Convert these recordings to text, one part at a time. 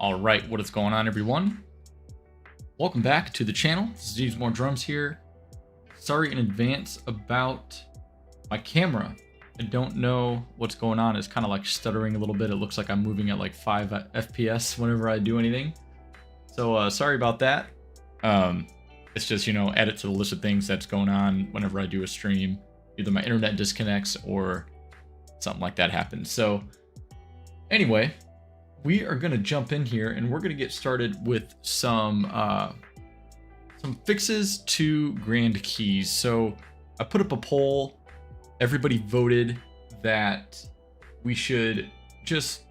All right, what is going on, everyone? Welcome back to the channel. This is James More Drums here. Sorry in advance about my camera. I don't know what's going on. It's kind of like stuttering a little bit. It looks like I'm moving at like 5 FPS whenever I do anything. So sorry about that. It's just, add it to the list of things that's going on whenever I do a stream. Either my internet disconnects or something like that happens. So anyway, we are going to jump in here and we're going to get started with some fixes to Grand Keys. So I put up a poll. Everybody voted that we should just,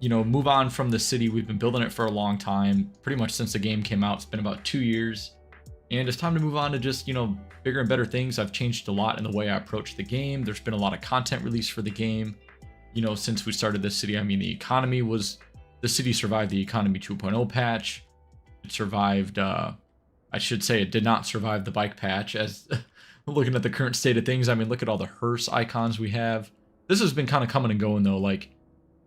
move on from the city. We've been building it for a long time, pretty much since the game came out. It's been about 2 years. And it's time to move on to just, bigger and better things. I've changed a lot in the way I approach the game. There's been a lot of content released for the game. Since we started this city, I mean, the city survived the Economy 2.0 patch. It survived, I should say it did not survive the bike patch, as looking at the current state of things. I mean, look at all the hearse icons we have. This has been kind of coming and going, though. Like,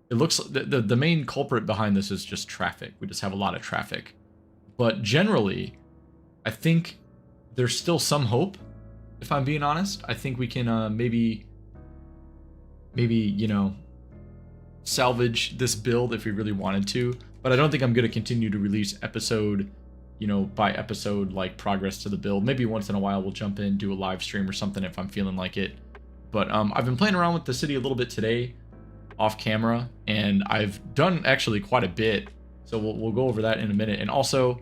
it looks, the main culprit behind this is just traffic. We just have a lot of traffic. But generally, I think there's still some hope, if I'm being honest. I think we can maybe, salvage this build if we really wanted to. But I don't think I'm going to continue to release episode, by episode, like, progress to the build. Maybe once in a while we'll jump in, do a live stream or something if I'm feeling like it. But I've been playing around with the city a little bit today, off camera, and I've done actually quite a bit. So we'll go over that in a minute. And also,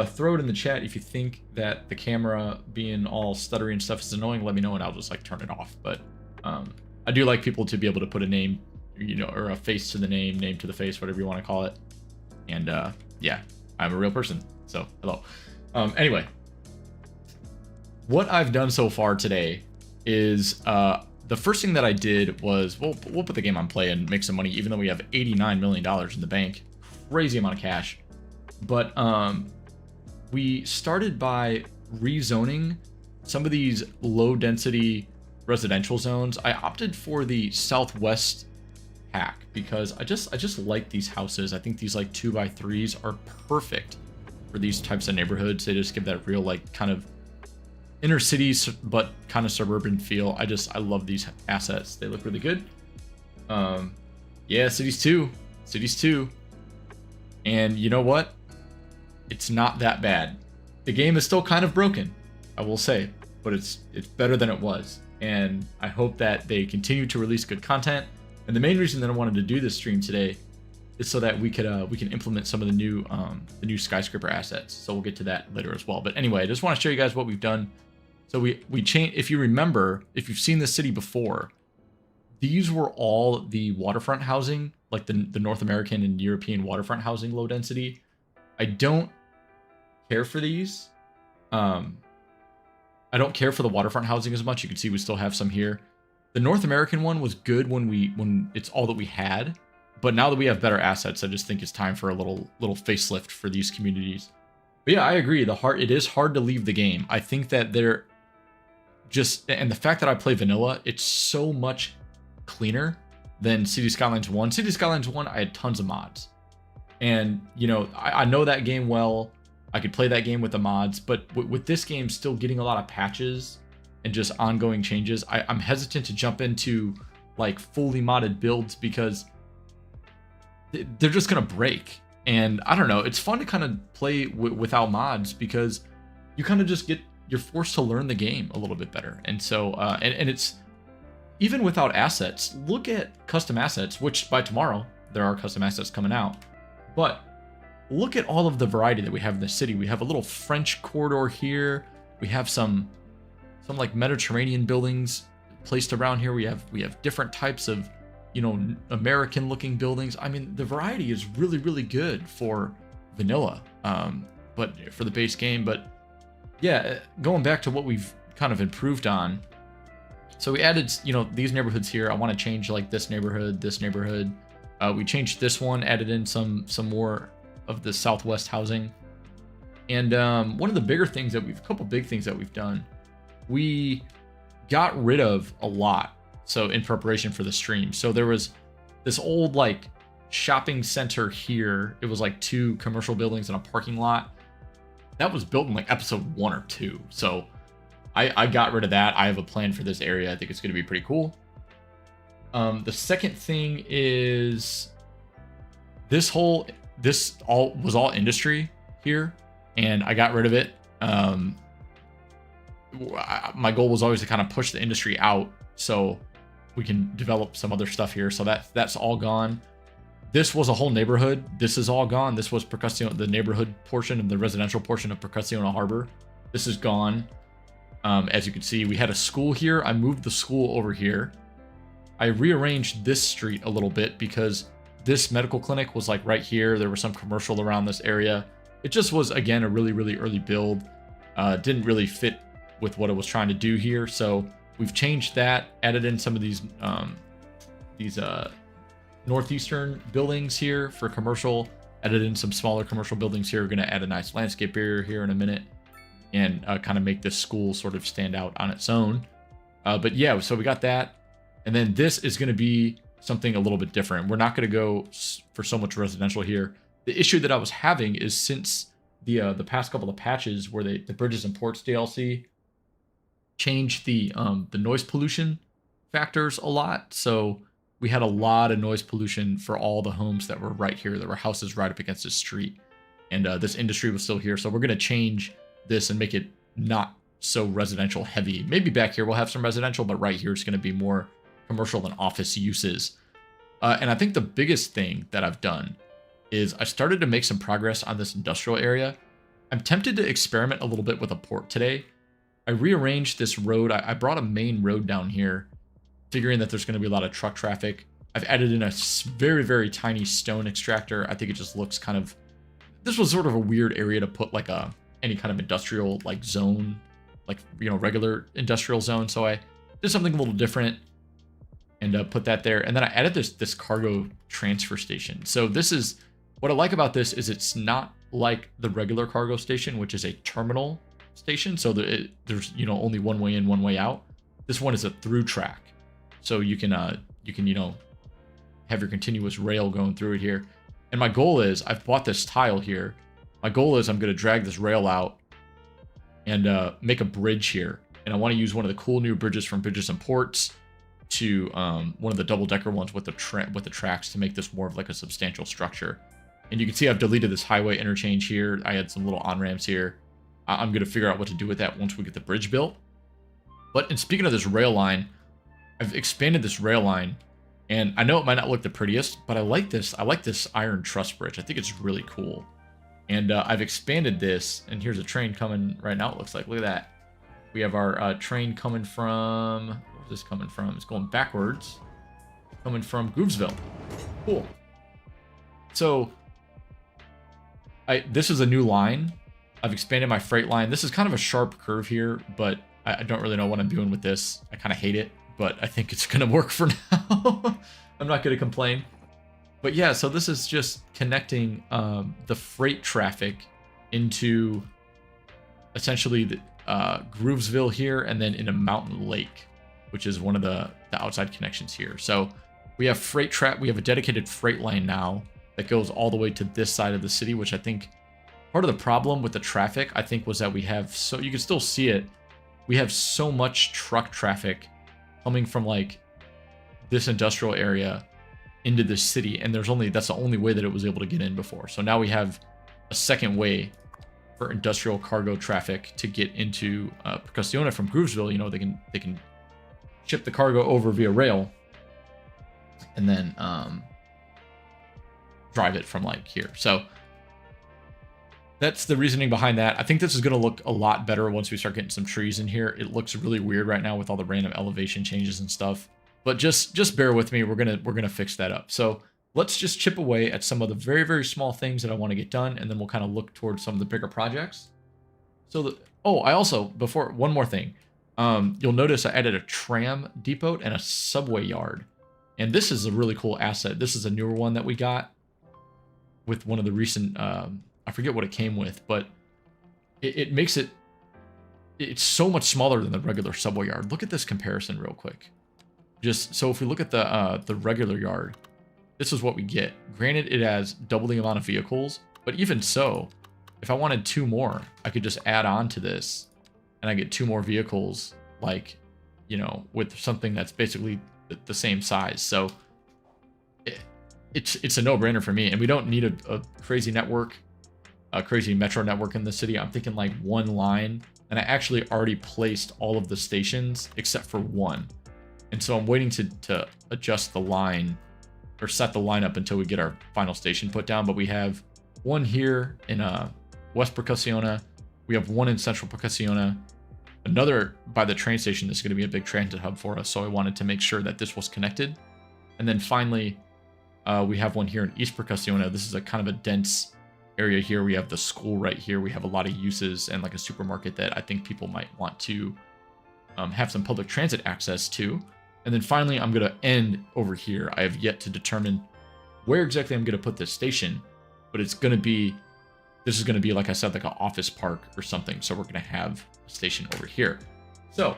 throw it in the chat if you think that the camera being all stuttery and stuff is annoying. Let me know and I'll just turn it off. But I do like people to be able to put a name, or a face to the name to the face, whatever you want to call it. And yeah, I'm a real person. So hello. Anyway, what I've done so far today is the first thing that I did was we'll put the game on play and make some money, even though we have $89 million in the bank. Crazy amount of cash. But we started by rezoning some of these low density residential zones. I opted for the southwest hack because I just like these houses. I think these like 2x3s are perfect for these types of neighborhoods. They just give that real kind of inner cities but kind of suburban feel. I love these assets. They look really good. Yeah, cities too. And you know what? It's not that bad. The game is still kind of broken, I will say, but it's better than it was. And I hope that they continue to release good content. And the main reason that I wanted to do this stream today is so that we can implement some of the new skyscraper assets. So we'll get to that later as well. But anyway, I just want to show you guys what we've done. So we changed. If you remember, if you've seen this city before, these were all the waterfront housing, like the North American and European waterfront housing, low density. I don't care for these. I don't care for the waterfront housing as much. You can see we still have some here. The North American one was good when it's all that we had, but now that we have better assets, I just think it's time for a little facelift for these communities. But yeah, I agree. It is hard to leave the game. I think that and the fact that I play vanilla, it's so much cleaner than City Skylines 1. City Skylines 1, I had tons of mods. And, I know that game well. I could play that game with the mods, but with this game still getting a lot of patches and just ongoing changes, I'm hesitant to jump into like fully modded builds because they're just going to break. And I don't know, it's fun to kind of play without mods because you kind of just you're forced to learn the game a little bit better. And so, and it's even without assets, look at custom assets, which by tomorrow there are custom assets coming out. But look at all of the variety that we have in the city. We have a little French corridor here. We have some like Mediterranean buildings placed around here. We have different types of, American looking buildings. I mean, the variety is really, really good for vanilla, but for the base game. But yeah, going back to what we've kind of improved on. So we added, these neighborhoods here. I want to change like this neighborhood. We changed this one, added in some more of the southwest housing. And one of the bigger things a couple big things that we've done, we got rid of a lot. So in preparation for the stream. So there was this old like shopping center here. It was like 2 commercial buildings and a parking lot. That was built in like episode 1 or 2. So I got rid of that. I have a plan for this area. I think it's going to be pretty cool. The second thing is this all was all industry here, and I got rid of it. My goal was always to kind of push the industry out so we can develop some other stuff here. So that's all gone. This was a whole neighborhood. This is all gone. This was Percussione, the neighborhood portion of the residential portion of Percussione Harbor. This is gone. As you can see, we had a school here. I moved the school over here. I rearranged this street a little bit because this medical clinic was like right here. There was some commercial around this area. It just was, again, a really, really early build. Didn't really fit with what it was trying to do here. So we've changed that, added in some of these northeastern buildings here for commercial, added in some smaller commercial buildings here. We're going to add a nice landscape barrier here in a minute and kind of make this school sort of stand out on its own. But yeah, so we got that. And then this is going to be something a little bit different. We're not going to go for so much residential here. The issue that I was having is since the past couple of patches where the Bridges and Ports DLC changed the noise pollution factors a lot. So we had a lot of noise pollution for all the homes that were right here. There were houses right up against the street. And this industry was still here. So we're going to change this and make it not so residential heavy. Maybe back here we'll have some residential, but right here it's going to be more commercial and office uses. And I think the biggest thing that I've done is I started to make some progress on this industrial area. I'm tempted to experiment a little bit with a port today. I rearranged this road. I brought a main road down here, figuring that there's going to be a lot of truck traffic. I've added in a very, very tiny stone extractor. I think it just looks kind of... This was sort of a weird area to put like any kind of industrial like zone, like, you know, regular industrial zone. So I did something a little different and put that there. And then I added this cargo transfer station. So this is... What I like about this is it's not like the regular cargo station, which is a terminal station. So there's, you know, only one way in, one way out. This one is a through track. So you can, you know, have your continuous rail going through it here. And my goal is, I've bought this tile here. My goal is I'm going to drag this rail out and make a bridge here. And I want to use one of the cool new bridges from Bridges and Ports to one of the double-decker ones with the tracks to make this more of like a substantial structure. And you can see I've deleted this highway interchange here. I had some little on-ramps here. I'm going to figure out what to do with that once we get the bridge built. But in speaking of this rail line, I've expanded this rail line. And I know it might not look the prettiest, but I like this. I like this iron truss bridge. I think it's really cool. And I've expanded this. And here's a train coming right now, it looks like. Look at that. We have our train coming from... Where's this coming from? It's going backwards. Coming from Groovesville. Cool. So... this is a new line. I've expanded my freight line. This is kind of a sharp curve here, but I don't really know what I'm doing with this. I kind of hate it, but I think it's going to work for now. I'm not going to complain. But yeah, so this is just connecting the freight traffic into essentially the Groovesville here and then into Mountain Lake, which is one of the outside connections here. So we have we have a dedicated freight line now that goes all the way to this side of the city, which I think part of the problem with the traffic, I think, was that we have you can still see it. We have so much truck traffic coming from like this industrial area into the city, and that's the only way that it was able to get in before. So now we have a second way for industrial cargo traffic to get into Percussione from Groovesville. You know, they can ship the cargo over via rail, and then drive it from like here. So that's the reasoning behind that. I think this is going to look a lot better once we start getting some trees in here. It looks really weird right now with all the random elevation changes and stuff, but just bear with me. We're gonna fix that up. So let's just chip away at some of the very, very small things that I want to get done, and then we'll kind of look towards some of the bigger projects. So I also, one more thing, you'll notice I added a tram depot and a subway yard, and this is a really cool asset. This is a newer one that we got with one of the recent, I forget what it came with, but it makes it's so much smaller than the regular subway yard. Look at this comparison real quick. So if we look at the regular yard, this is what we get. Granted, it has double the amount of vehicles, but even so, if I wanted 2 more, I could just add on to this, and I get 2 more vehicles, like, you know, with something that's basically the same size. So it's a no-brainer for me, and we don't need a crazy network, a crazy metro network in the city. I'm thinking like 1 line, and I actually already placed all of the stations except for 1. And so I'm waiting to adjust the line or set the line up until we get our final station put down. But we have 1 here in West Percussiona. We have 1 in Central Percussiona. Another by the train station. This is going to be a big transit hub for us. So I wanted to make sure that this was connected. And then finally, we have 1 here in East Percussiona. This is a kind of a dense area here. We have the school right here. We have a lot of uses and like a supermarket that I think people might want to have some public transit access to. And then finally, I'm going to end over here. I have yet to determine where exactly I'm going to put this station, but it's going to be, this is going to be, like I said, like an office park or something. So we're going to have a station over here. So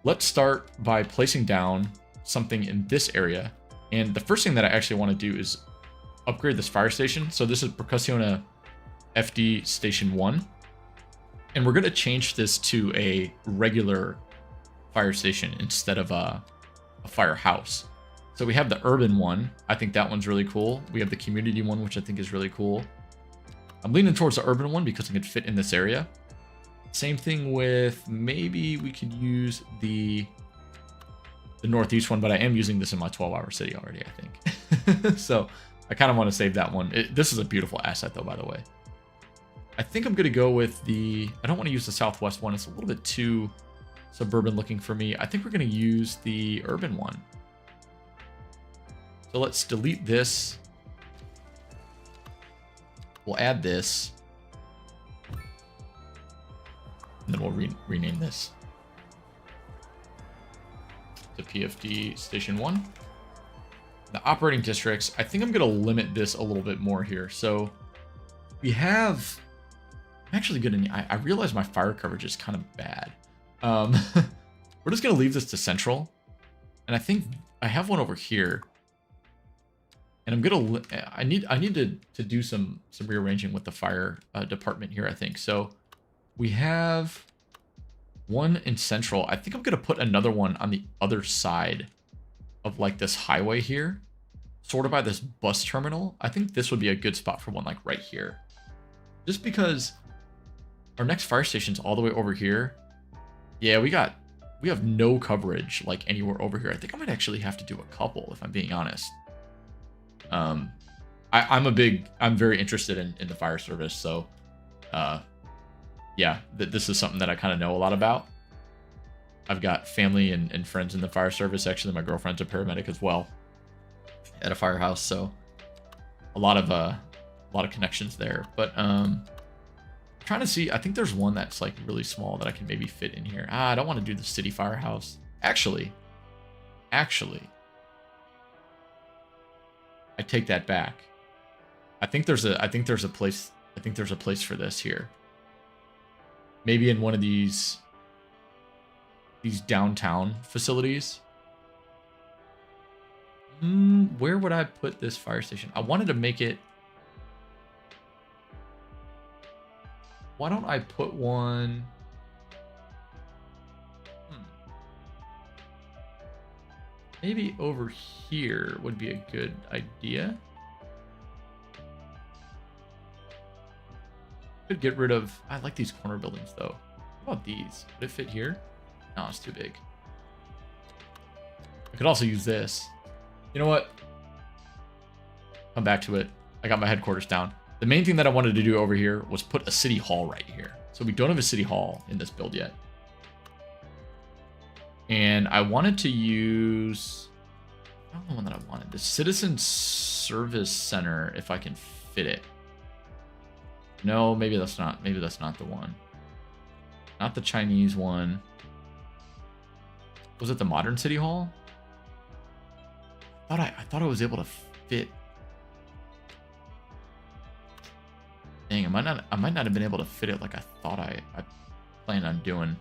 let's start by placing down something in this area. And the first thing that I actually want to do is upgrade this fire station. So this is Percussiona FD Station 1. And we're going to change this to a regular fire station instead of a firehouse. So we have the urban one. I think that one's really cool. We have the community one, which I think is really cool. I'm leaning towards the urban one because it can fit in this area. Same thing with, maybe we could use the northeast one, but I am using this in my 12-hour city already, I think. So I kind of want to save that one. This is a beautiful asset though, by the way. I think I'm going to go with I don't want to use the southwest one. It's a little bit too suburban looking for me. I think we're going to use the urban one. So let's delete this. We'll add this. And then we'll rename this to PFD Station 1. The operating districts, I think I'm going to limit this a little bit more here. So we have, I'm actually going to, I realize my fire coverage is kind of bad. We're just going to leave this to central. And I think I have one over here. And I'm going to, I need to do some rearranging with the fire department here, I think. So we have 1 in central. I think I'm going to put another one on the other side of like this highway here, sort of by this bus terminal. I think this would be a good spot for one, like right here. Just because our next fire station's all the way over here. Yeah, we have no coverage like anywhere over here. I think I might actually have to do a couple if I'm being honest. I'm very interested in the fire service. So, yeah, this is something that I kind of know a lot about. I've got family and friends in the fire service. Actually, my girlfriend's a paramedic as well at a firehouse. So a lot of connections there, but, trying to see, I think there's one that's like really small that I can maybe fit in here. I don't want to do the city firehouse. Actually, I take that back. I think there's a place for this here. Maybe in one of these downtown facilities. Where would I put this fire station? I wanted to make it. Why don't I put one? Maybe over here would be a good idea. Could get rid of, I like these corner buildings though. What about these? Would it fit here? No, it's too big. I could also use this. You know what? Come back to it. I got my headquarters down. The main thing that I wanted to do over here was put a city hall right here. So we don't have a city hall in this build yet. And I wanted to use, I don't know the one that I wanted. The Citizen Service Center, if I can fit it. No, maybe that's not the one. Not the Chinese one. Was it the Modern City Hall? I thought I was able to fit. Dang, I might not have been able to fit it like I thought I planned on doing.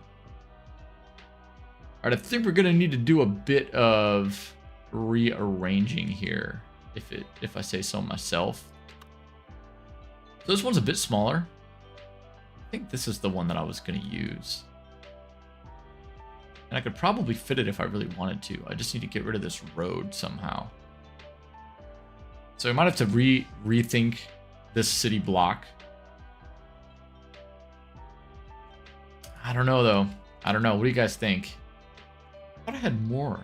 All right, I think we're gonna need to do a bit of rearranging here. if I say so myself. So this one's a bit smaller. I think this is the one that I was gonna use. And I could probably fit it if I really wanted to. I just need to get rid of this road somehow. So I might have to rethink this city block. I don't know though. I don't know. What do you guys think? I thought I had more.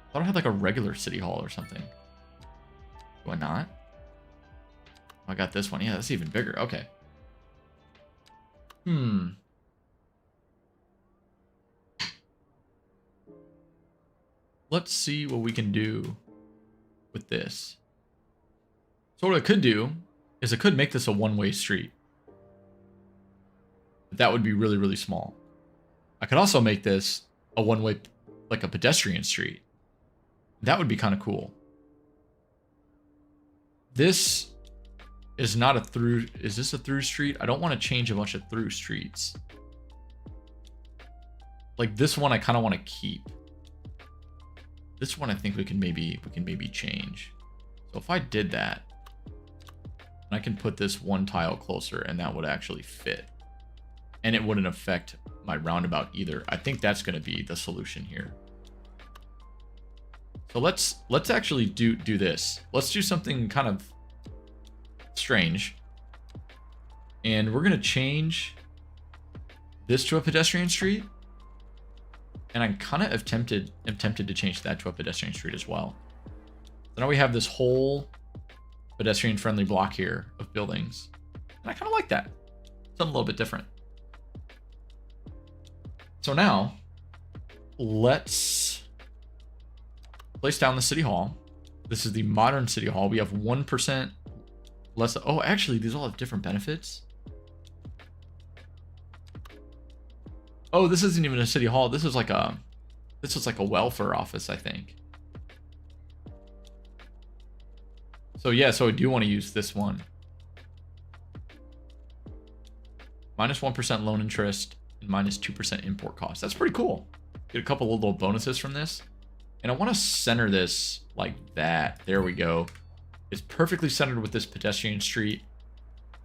I thought I had like a regular city hall or something. Do I not? Oh, I got this one. Yeah, that's even bigger. Okay. Let's see what we can do with this. So what I could do is I could make this a one-way street. But that would be really, really small. I could also make this a one-way, like a pedestrian street. That would be kind of cool. This is not a through. Is this a through street? I don't want to change a bunch of through streets. Like this one, I kind of want to keep. This one, I think we can maybe change. So if I did that, I can put this one tile closer, and that would actually fit, and it wouldn't affect my roundabout either. I think that's going to be the solution here. So let's actually do this. Let's do something kind of strange. And we're going to change this to a pedestrian street. And I'm kind of tempted to change that to a pedestrian street as well. So now we have this whole pedestrian friendly block here of buildings. And I kind of like that. Something a little bit different. So now let's place down the city hall. This is the modern city hall. We have 1% less. Oh, actually, these all have different benefits. Oh, this isn't even a city hall. This is like a welfare office, I think. So yeah, so I do want to use this one. Minus 1% loan interest and minus 2% import cost. That's pretty cool. Get a couple of little bonuses from this. And I want to center this like that. There we go. It's perfectly centered with this pedestrian street.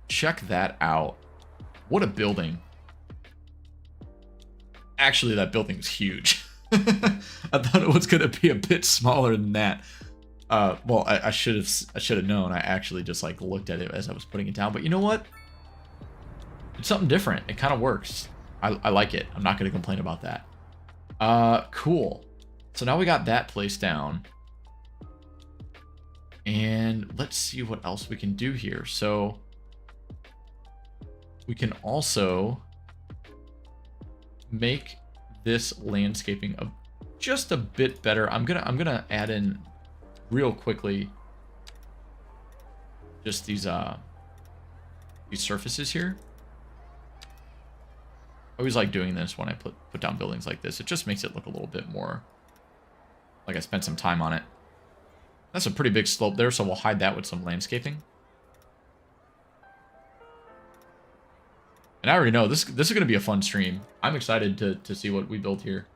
Check that out. What a building. Actually, that building's huge. I thought it was going to be a bit smaller than that. Well, I should have known. I actually just like looked at it as I was putting it down. But you know what? It's something different. It kind of works. I like it. I'm not going to complain about that. Cool. So now we got that place down. And let's see what else we can do here. So we can also make this landscaping just a bit better. I'm gonna add in real quickly just these surfaces here. I always like doing this when I put down buildings like this. It just makes it look a little bit more like I spent some time on it. That's a pretty big slope there, so we'll hide that with some landscaping. And I already know this is going to be a fun stream. I'm excited to see what we build here.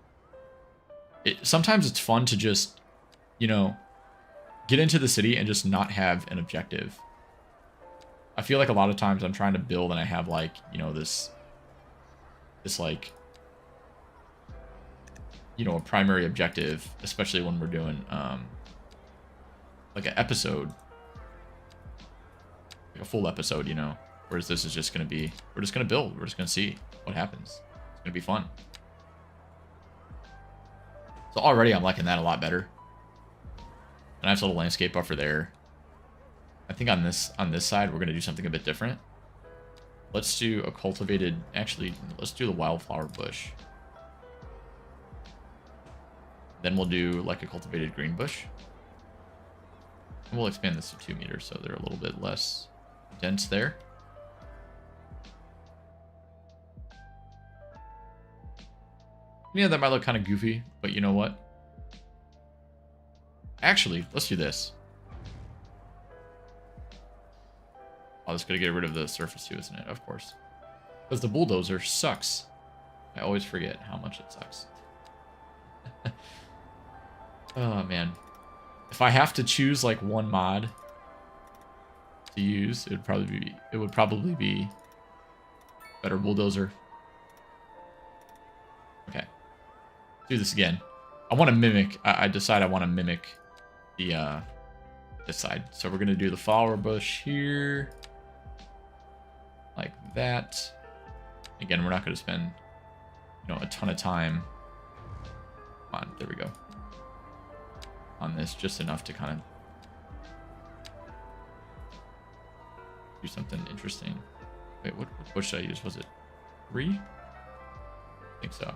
Sometimes it's fun to just, you know, get into the city and just not have an objective. I feel like a lot of times I'm trying to build and I have like, you know, this like, you know, a primary objective, especially when we're doing like an episode, like a full episode, you know. Whereas this is just going to be, we're just going to build. We're just going to see what happens. It's going to be fun. So already I'm liking that a lot better. A nice little landscape buffer there. I think on this side, we're going to do something a bit different. Let's do a cultivated, actually, let's do the wildflower bush. Then we'll do like a cultivated green bush. And we'll expand this to 2 meters so they're a little bit less dense there. Yeah, that might look kind of goofy, but you know what? Actually, let's do this. Oh, that's going to get rid of the surface too, isn't it? Of course. Because the bulldozer sucks. I always forget how much it sucks. Oh man. If I have to choose like one mod to use, it would probably be better bulldozer. Okay. Do this again. I want to mimic. I decide I want to mimic the this side. So we're gonna do the flower bush here, like that. Again, we're not gonna spend, you know, a ton of time. Come on, there we go. On this, just enough to kind of do something interesting. Wait, what bush did I use? Was it 3? I think so.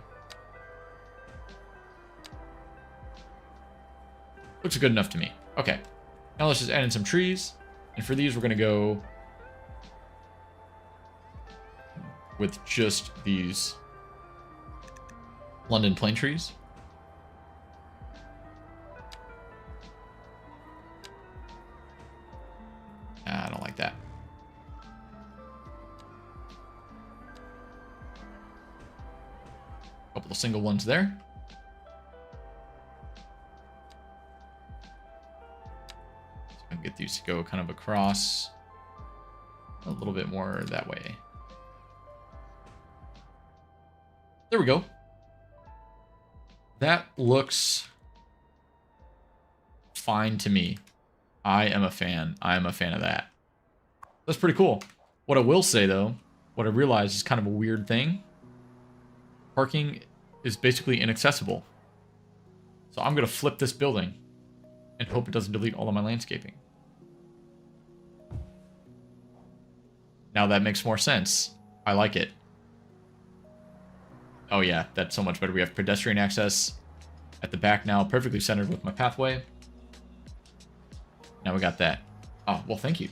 Looks good enough to me. Okay. Now let's just add in some trees. And for these, we're going to go with just these London plane trees. I don't like that. A couple of single ones there. Get these to go kind of across a little bit more that way. There we go. That looks fine to me. I am a fan. I am a fan of that. That's pretty cool. What I will say though, what I realized is kind of a weird thing. Parking is basically inaccessible. So I'm going to flip this building and hope it doesn't delete all of my landscaping. Now that makes more sense. I like it. Oh yeah, that's so much better. We have pedestrian access at the back now, perfectly centered with my pathway. Now we got that. Oh, well, thank you.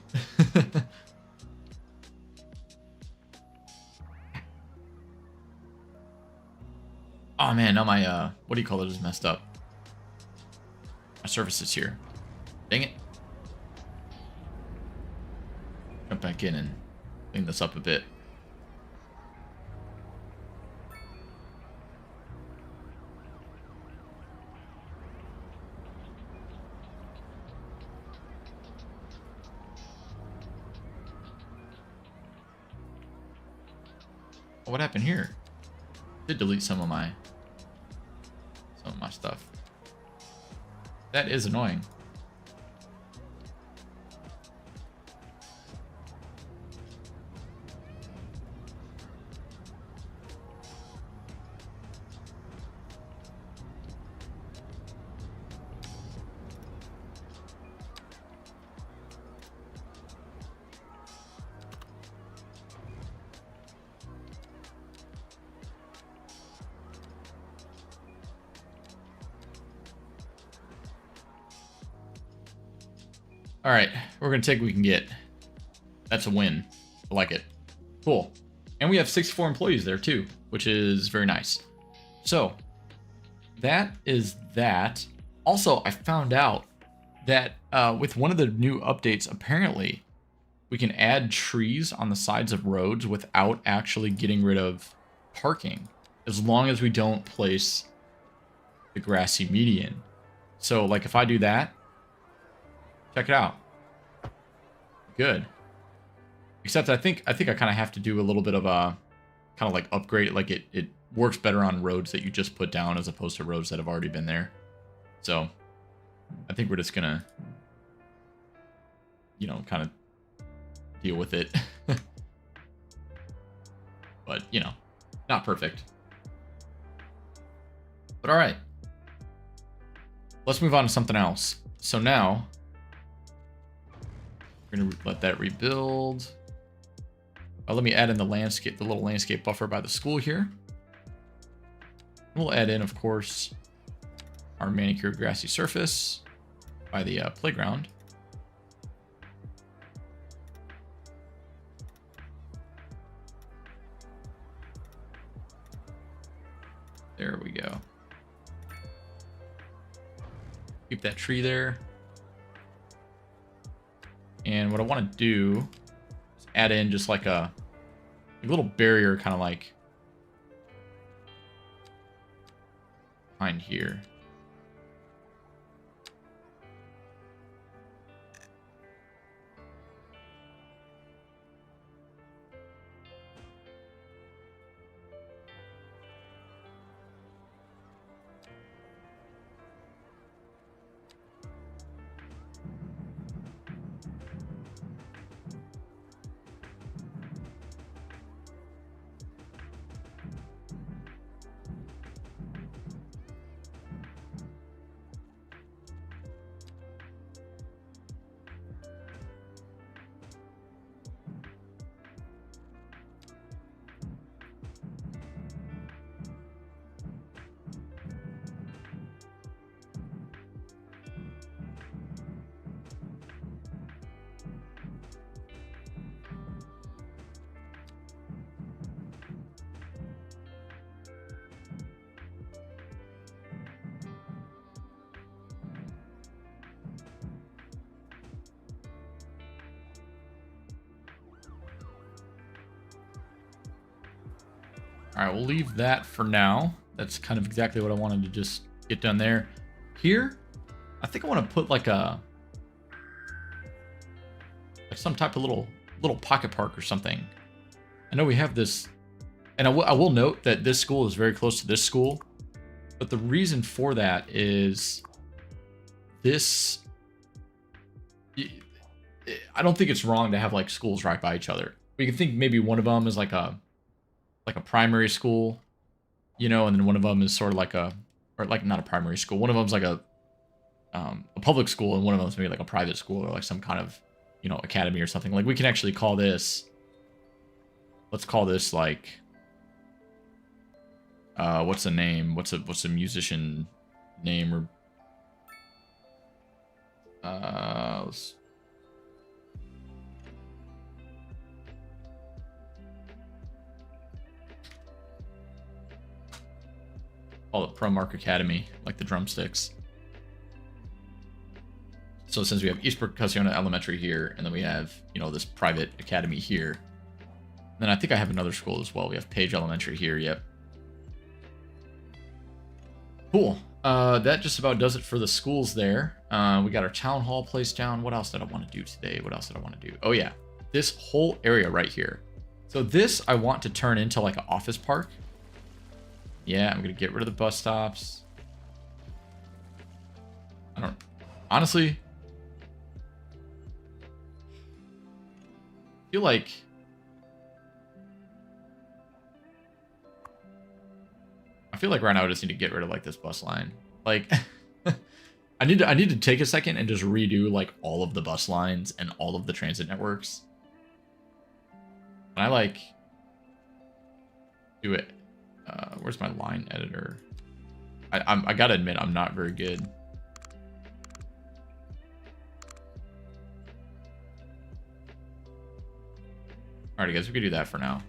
Oh man, now my, what do you call it, is messed up. My surface is here. Dang it. Jump back in and clean this up a bit. What happened here? Did delete some of my stuff. That is annoying. All right, we're going to take what we can get. That's a win. I like it. Cool. And we have 64 employees there too, which is very nice. So that is that. Also, I found out that with one of the new updates, apparently we can add trees on the sides of roads without actually getting rid of parking, as long as we don't place the grassy median. So like if I do that, check it out. Good. Except I think I kind of have to do a little bit of a kind of like upgrade. Like it works better on roads that you just put down as opposed to roads that have already been there. So I think we're just gonna, you know, kind of deal with it. But, you know, not perfect. But all right. Let's move on to something else. So now we're going to let that rebuild. Let me add in the landscape, the little landscape buffer by the school here. We'll add in, of course, our manicured grassy surface by the playground. There we go. Keep that tree there. And what I want to do is add in just like a little barrier, kind of like behind here. All right, we'll leave that for now. That's kind of exactly what I wanted to just get done there. Here, I think I want to put like some type of little pocket park or something. I know we have this, and I will note that this school is very close to this school, but the reason for that is this. I don't think it's wrong to have like schools right by each other. We can think maybe one of them is like a primary school, you know, and then one of them is sort of like or like not a primary school. One of them's like a public school, and one of them's maybe like a private school or like some kind of, you know, academy or something. Like we can actually call this. Let's call this like. What's the name? What's a musician name or? Let's call it Pro Mark Academy, like the drumsticks. So since we have East Percussiona Elementary here, and then we have, you know, this private academy here, then I think I have another school as well. We have Page Elementary here. Yep. Cool. That just about does it for the schools there. We got our town hall placed down. What else did I want to do today? What else did I want to do? Oh yeah, this whole area right here. So this I want to turn into like an office park. Yeah, I'm gonna get rid of the bus stops. I don't honestly feel like right now I just need to get rid of like this bus line. Like I need to take a second and just redo like all of the bus lines and all of the transit networks. And I like do it. Where's my line editor? I gotta admit I'm not very good. Alrighty guys, we can do that for now.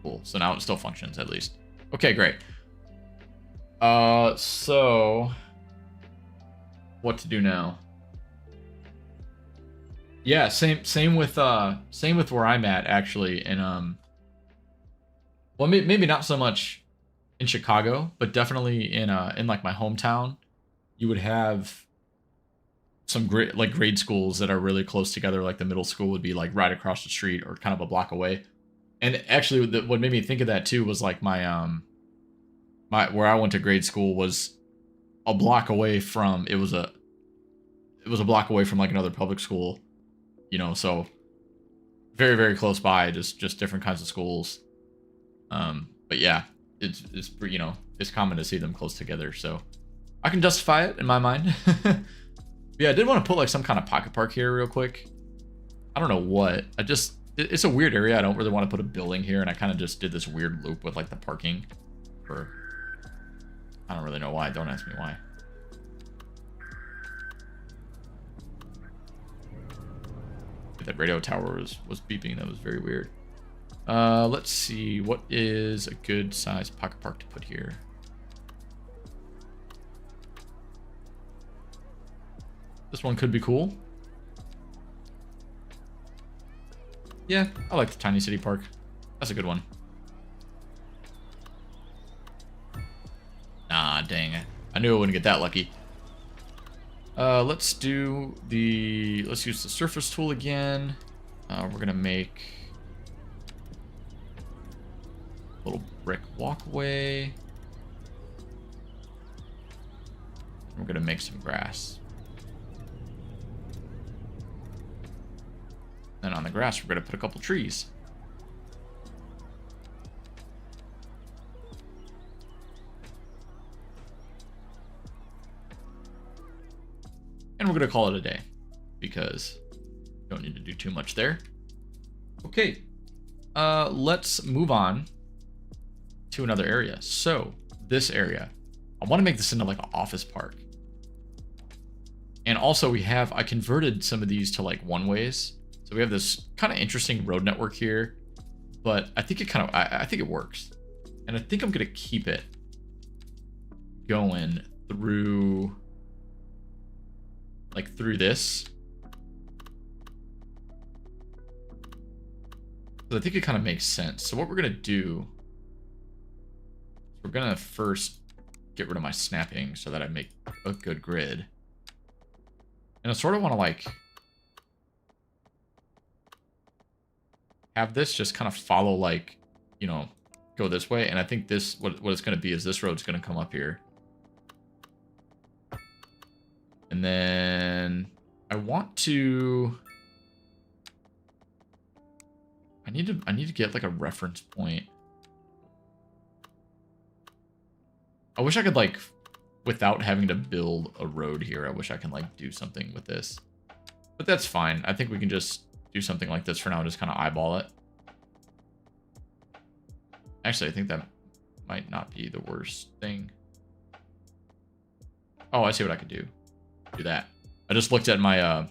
Cool. So now it still functions at least. Okay, great. So what to do now? Yeah, same with where I'm at actually, and well, maybe not so much in Chicago, but definitely in like my hometown, you would have some great like grade schools that are really close together. Like the middle school would be like right across the street or kind of a block away. And actually, what made me think of that too was like my where I went to grade school was a block away from it was a block away from like another public school, you know, so very, very close by, just different kinds of schools. But yeah, it's you know, it's common to see them close together, so I can justify it in my mind. Yeah, I did want to put like some kind of pocket park here real quick. I don't know what. It's a weird area. I don't really want to put a building here, and I kind of just did this weird loop with like the parking. I don't really know why. Don't ask me why. That radio tower was beeping. That was very weird. Let's see. What is a good size pocket park to put here? This one could be cool. Yeah, I like the Tiny City Park. That's a good one. Ah, dang it. I knew I wouldn't get that lucky. Let's use the surface tool again. We're gonna make a little brick walkway. We're gonna make some grass. Then on the grass, we're gonna put a couple trees. And we're gonna call it a day because we don't need to do too much there. Okay, let's move on to another area. So this area, I want to make this into like an office park. And also I converted some of these to like one-ways. So we have this kind of interesting road network here, but I think I think it works. And I think I'm gonna keep it going through this. So I think it kind of makes sense. So what we're gonna do We're gonna first get rid of my snapping so that I make a good grid. And I sort of want to like have this just kind of follow like, you know, go this way. And I think this, what it's going to be is this road's going to come up here. And then I want to, I need to get like a reference point. I wish I could like, without having to build a road here, I wish I can like do something with this. But that's fine. I think we can just do something like this for now, just kind of eyeball it. Actually, I think that might not be the worst thing. Oh, I see what I could do. Do that. I just looked at my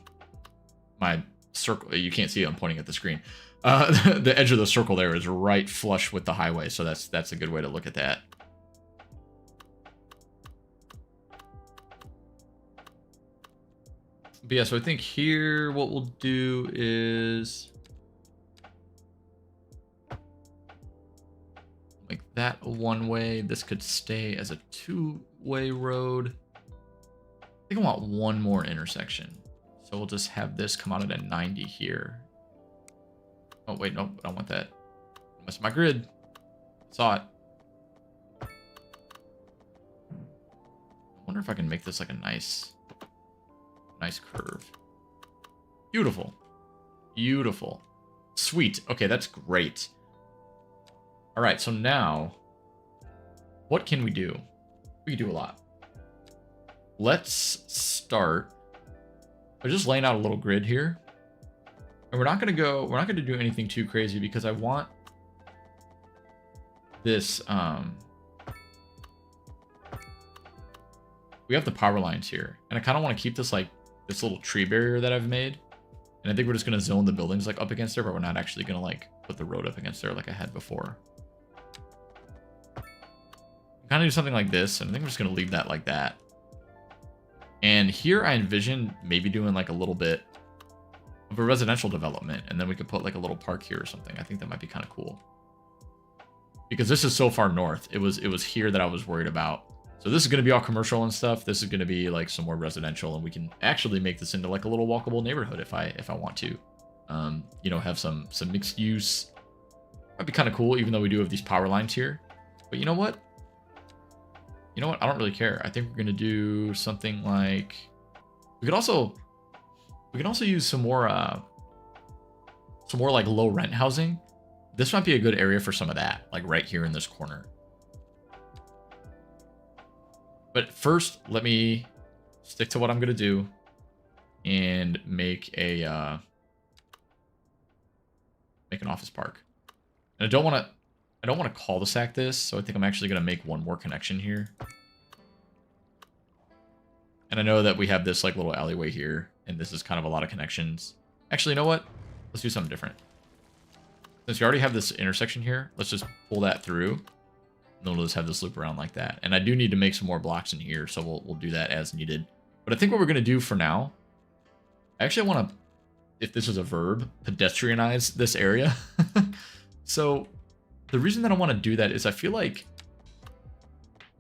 my circle. You can't see it, I'm pointing at the screen. The edge of the circle there is right flush with the highway, so that's a good way to look at that. But yeah, so I think here what we'll do is make that a one-way. This could stay as a two-way road. I think I want one more intersection. So we'll just have this come out at a 90 here. Oh, wait, no, I don't want that. That's my grid. Saw it. I wonder if I can make this like a nice curve. Beautiful. Beautiful. Sweet. Okay, that's great. All right, so now, what can we do? We can do a lot. Let's start by just laying out a little grid here. And we're not gonna do anything too crazy because I want this, we have the power lines here. And I kind of want to keep this like this little tree barrier that I've made. And I think we're just going to zone the buildings like up against there, but we're not actually going to like put the road up against there like I had before. Kind of do something like this, and I think we're just going to leave that like that. And here I envision maybe doing like a little bit of a residential development, and then we could put like a little park here or something. I think that might be kind of cool. Because this is so far north. It was here that I was worried about. So this is going to be all commercial and stuff. This is going to be like some more residential, and we can actually make this into like a little walkable neighborhood if I want to. You know, have some mixed use. That'd be kind of cool, even though we do have these power lines here. But you know what? You know what? I don't really care. I think we're going to do something like we can also use some more like low rent housing. This might be a good area for some of that, like right here in this corner. But first, let me stick to what I'm going to do and make an office park. And I don't want to cul-de-sac this, so I think I'm actually going to make one more connection here. And I know that we have this like little alleyway here, and this is kind of a lot of connections. Actually, you know what? Let's do something different. Since we already have this intersection here, let's just pull that through. And then we'll just have this loop around like that. And I do need to make some more blocks in here, so we'll do that as needed. But I think what we're going to do for now, I actually want to, if this is a verb, pedestrianize this area. So the reason that I want to do that is I feel like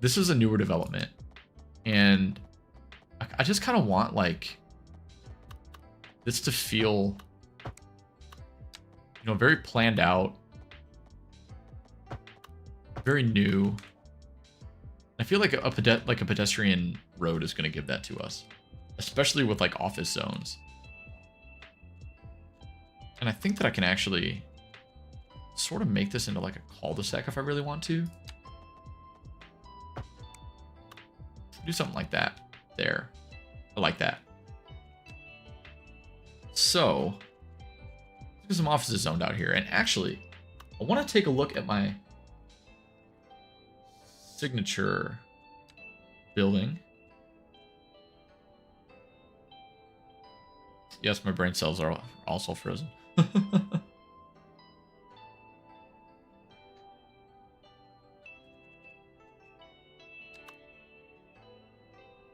this is a newer development. And I just kind of want like this to feel, you know, very planned out. Very new. I feel like a pedestrian road is going to give that to us, especially with like office zones. And I think that I can actually sort of make this into like a cul-de-sac if I really want to. Do something like that there. I like that. So let's get some offices zoned out here. And actually, I want to take a look at my signature building. Yes, my brain cells are also frozen.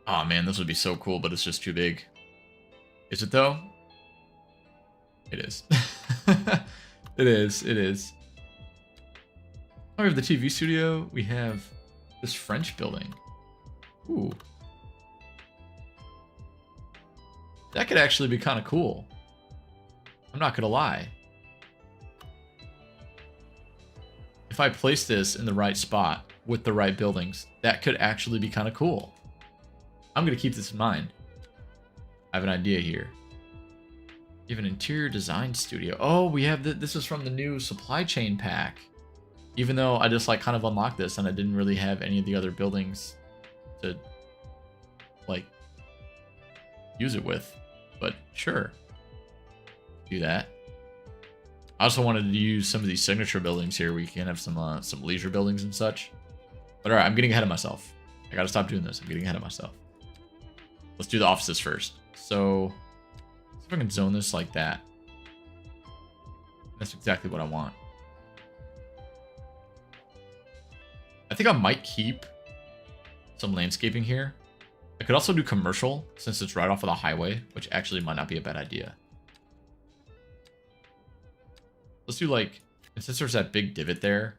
Oh man, this would be so cool, but it's just too big. Is it though? It is. It is. Oh, we have the TV studio. We have This French building. Ooh. That could actually be kind of cool. I'm not gonna lie. If I place this in the right spot with the right buildings, that could actually be kind of cool. I'm gonna keep this in mind. I have an idea here. You have an interior design studio. Oh, we have this is from the new supply chain pack. Even though I just like kind of unlocked this and I didn't really have any of the other buildings to like use it with, but sure, do that. I also wanted to use some of these signature buildings here. We can have some leisure buildings and such. But all right, I'm getting ahead of myself. I gotta stop doing this. I'm getting ahead of myself. Let's do the offices first. So, see if I can zone this like that. That's exactly what I want. I think I might keep some landscaping here. I could also do commercial since it's right off of the highway, which actually might not be a bad idea. Let's do like, and since there's that big divot there,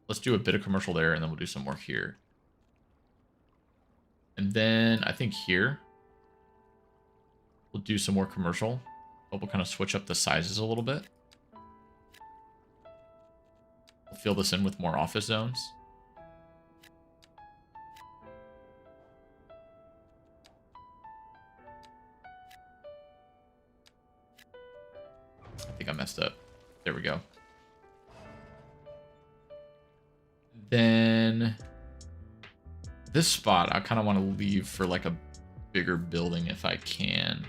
let's do a bit of commercial there and then we'll do some more here. And then I think here, we'll do some more commercial, but we'll kind of switch up the sizes a little bit. We'll fill this in with more office zones. I think I messed up. There we go. Then this spot I kind of want to leave for like a bigger building if I can.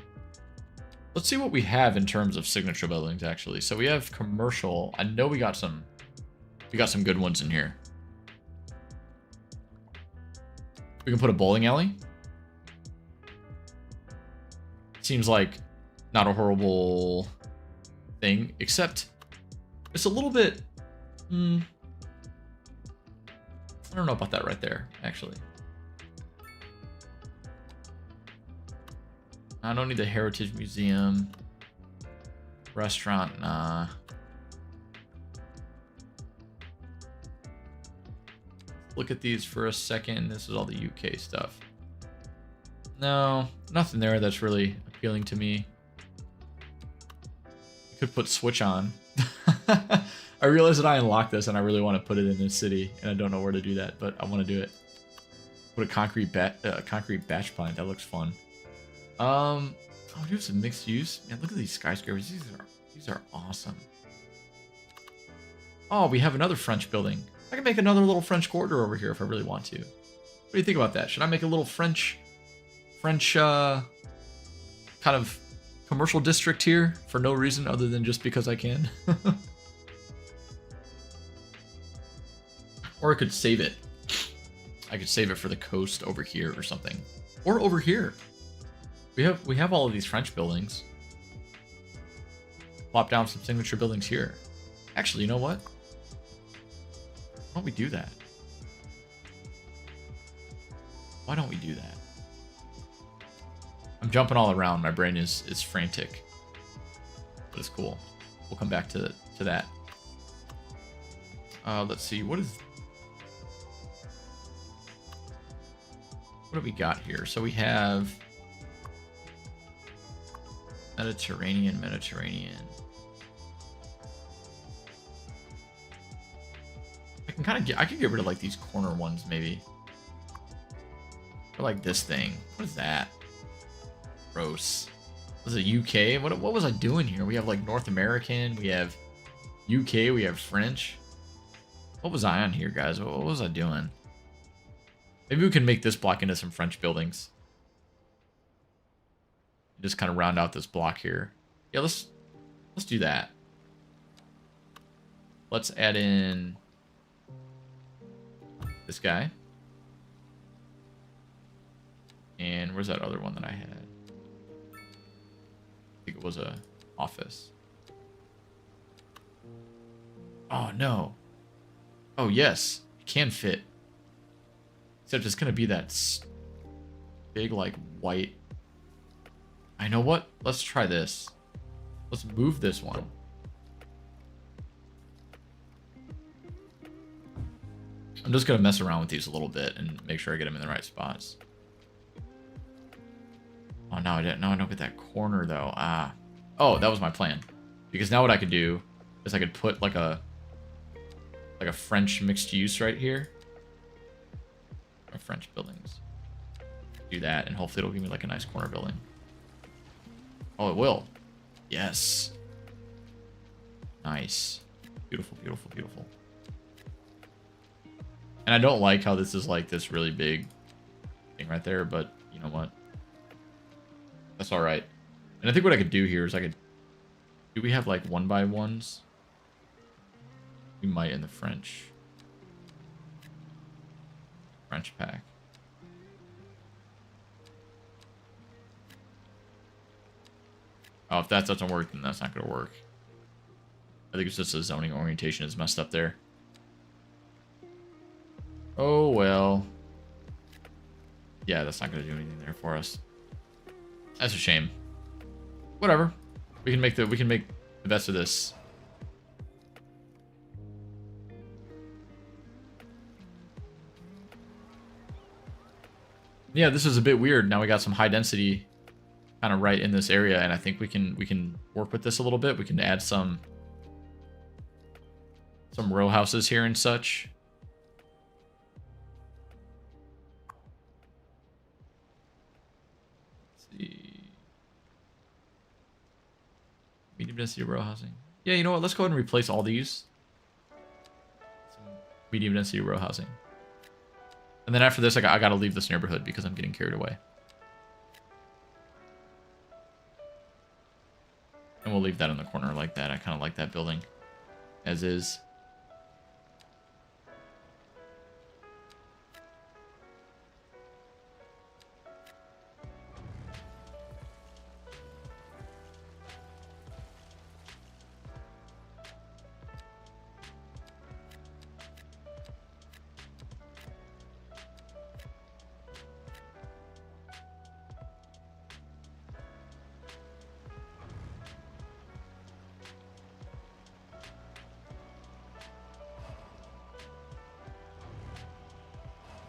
Let's see what we have in terms of signature buildings actually. So we have commercial. I know we got some good ones in here. We can put a bowling alley. Seems like not a horrible thing, except it's a little bit I don't know about that right there, actually. I don't need the Heritage Museum. Restaurant, nah. Look at these for a second. This is all the UK stuff. No, nothing there that's really appealing to me. You could put Switch on. I realized that I unlocked this and I really want to put it in this city and I don't know where to do that, but I want to do it. Put a concrete batch plant. That looks fun. Oh, do some mixed use. Man, look at these skyscrapers. These are awesome. Oh, we have another French building. I can make another little French quarter over here if I really want to. What do you think about that? Should I make a little French kind of commercial district here for no reason other than just because I can? Or I could save it. I could save it for the coast over here or something. Or over here. We have all of these French buildings. Plop down some signature buildings here. Actually, you know what? Why don't we do that? Why don't we do that? I'm jumping all around. My brain is frantic. But it's cool. We'll come back to that. Let's see. What do we got here? So we have Mediterranean. I can get rid of like these corner ones maybe. Or like this thing. What is that? Gross. Was it UK? What was I doing here? We have like North American, we have UK, we have French. What was I on here, guys? What was I doing? Maybe we can make this block into some French buildings. Just kind of round out this block here. Yeah, let's do that. Let's add in this guy. And where's that other one that I had? I think it was a office. Oh no. Oh yes, it can fit. Except it's gonna be that big like white. I know what? Let's try this. Let's move this one. And I'm just going to mess around with these a little bit and make sure I get them in the right spots. Oh, no, I didn't. No, I don't get that corner, though. Ah. Oh, that was my plan. Because now what I could do is I could put like a French mixed use right here. Or French buildings. Do that, and hopefully it'll give me like a nice corner building. Oh, it will. Yes. Nice. Beautiful, beautiful, beautiful. And I don't like how this is like this really big thing right there, but you know what? That's all right. And I think what I could do here is I could... Do we have like 1x1s? We might in the French pack. Oh, if that doesn't work, then that's not going to work. I think it's just the zoning orientation is messed up there. Oh, well. Yeah, that's not going to do anything there for us. That's a shame. Whatever. We can make the best of this. Yeah, this is a bit weird. Now we got some high density kind of right in this area, and I think we can work with this a little bit. We can add some row houses here and such. Let's see. Medium density row housing. Yeah, you know what? Let's go ahead and replace all these. Some medium density row housing. And then after this, I got to leave this neighborhood because I'm getting carried away. And we'll leave that in the corner like that. I kind of like that building as is.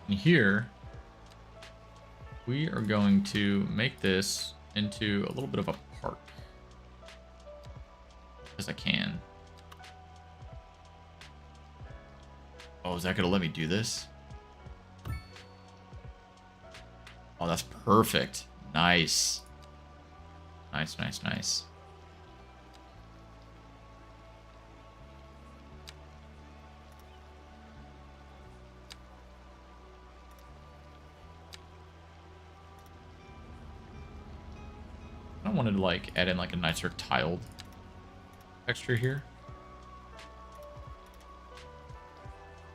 And here, we are going to make this into a little bit of a park. Because I can. Oh, is that going to let me do this? Oh, that's perfect. Nice. Nice, nice, nice. I wanted to like add in like a nicer tiled texture here.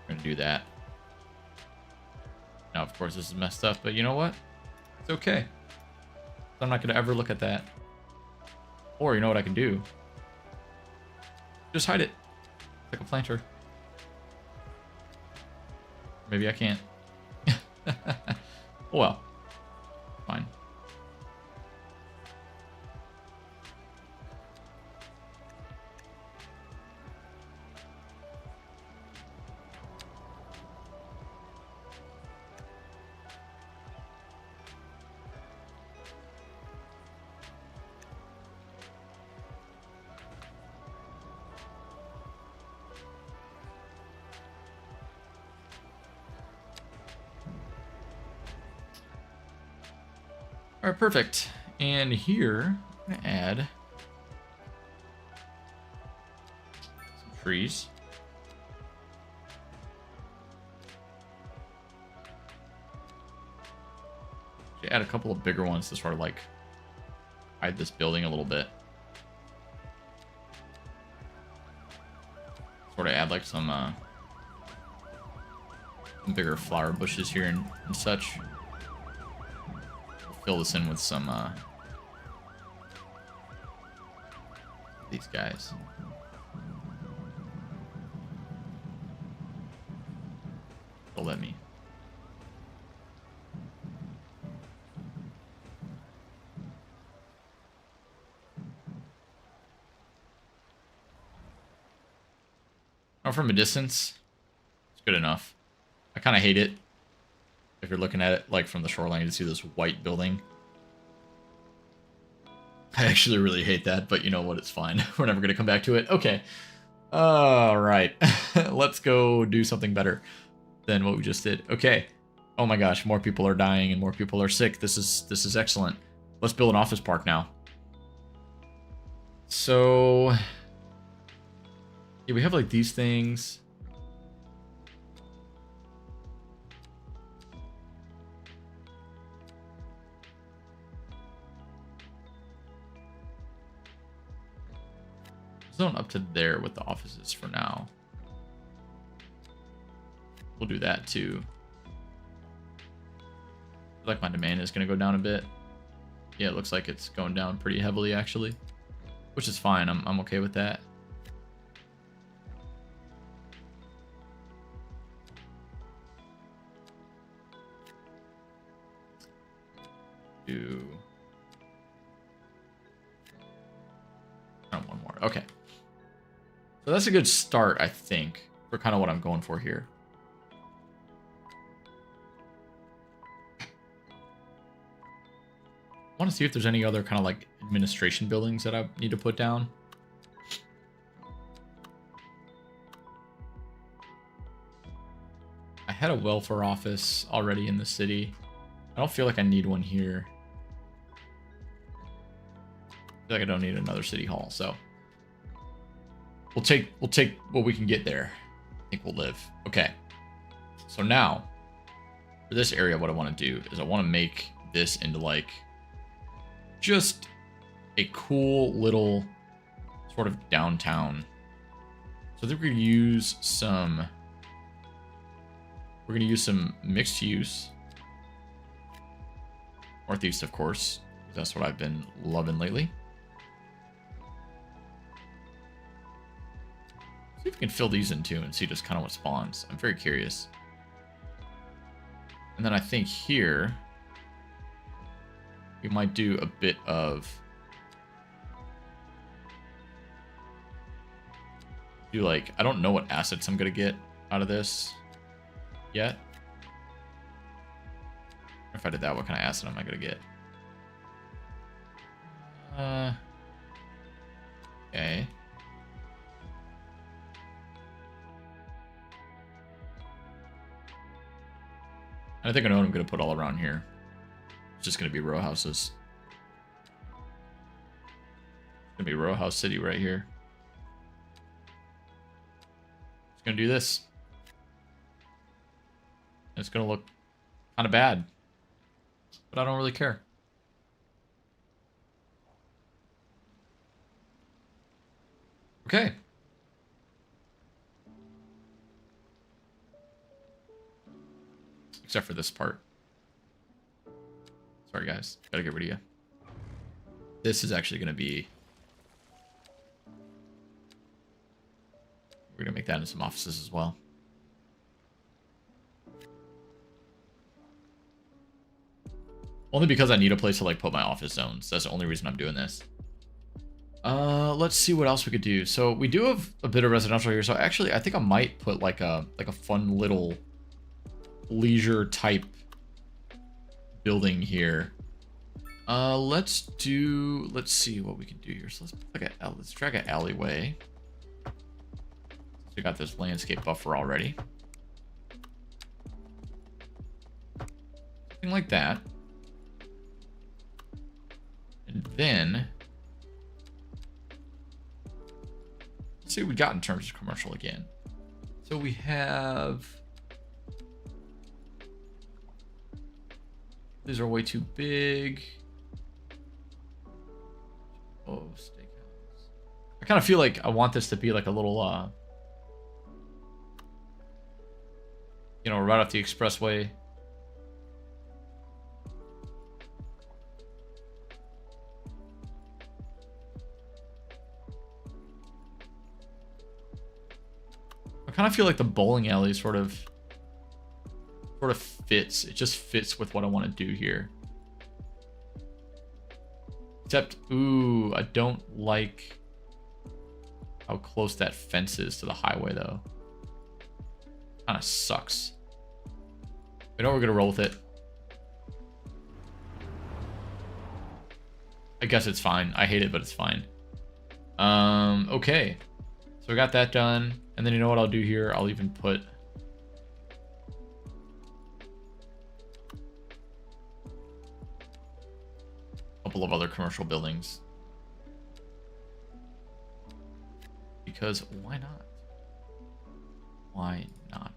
I'm gonna do that. Now, of course, this is messed up, but you know what? It's okay. I'm not gonna ever look at that. Or you know what I can do? Just hide it. Like a planter. Maybe I can't. Oh well. Fine. All right, perfect. And here, I'm gonna add some trees. Actually, add a couple of bigger ones to sort of like hide this building a little bit. Sort of add like some bigger flower bushes here and such. Fill this in with some these guys. They'll let me. Now from a distance, it's good enough. I kind of hate it. If you're looking at it like from the shoreline, you see this white building. I actually really hate that, but you know what? It's fine. We're never going to come back to it. Okay. All right. Let's go do something better than what we just did. Okay. Oh my gosh, more people are dying and more people are sick. This is excellent. Let's build an office park now. So yeah, we have like these things. Zone up to there with the offices for now. We'll do that too. I feel like my demand is going to go down a bit. Yeah, it looks like it's going down pretty heavily actually, which is fine. I'm okay with that. Do one more. Okay. So that's a good start, I think, for kind of what I'm going for here. I want to see if there's any other kind of like administration buildings that I need to put down. I had a welfare office already in the city. I don't feel like I need one here. I feel like I don't need another city hall, so we'll take what we can get there. I think we'll live. Okay. So now, for this area, what I want to do is I want to make this into like just a cool little sort of downtown. So I think we're gonna use some mixed use. Northeast, of course. That's what I've been loving lately. See if we can fill these in too and see just kind of what spawns. I'm very curious. And then I think here we might do a bit of like, I don't know what assets I'm gonna get out of this yet. If I did that, what kind of asset am I gonna get? Okay. I think I know what I'm going to put all around here. It's just going to be row houses. It's going to be row house city right here. It's going to do this. It's going to look kind of bad. But I don't really care. Okay. Except for this part. Sorry, guys. Gotta get rid of you. This is actually going to be... We're going to make that into some offices as well. Only because I need a place to like put my office zones. That's the only reason I'm doing this. Let's see what else we could do. So we do have a bit of residential here. So actually, I think I might put like a fun little leisure type building here. Let's see what we can do here. So let's drag an alleyway. So we got this landscape buffer already. Something like that. And then let's see what we got in terms of commercial again. So we have, these are way too big. Oh, steakhouse. I kind of feel like I want this to be like a little, you know, right off the expressway. I kind of feel like the bowling alley sort of fits. It just fits with what I want to do here. Except, ooh, I don't like how close that fence is to the highway, though. Kind of sucks. I know we're gonna roll with it. I guess it's fine. I hate it, but it's fine. Okay. So we got that done. And then you know what I'll do here? I'll even put... a couple of other commercial buildings. Because why not? Why not?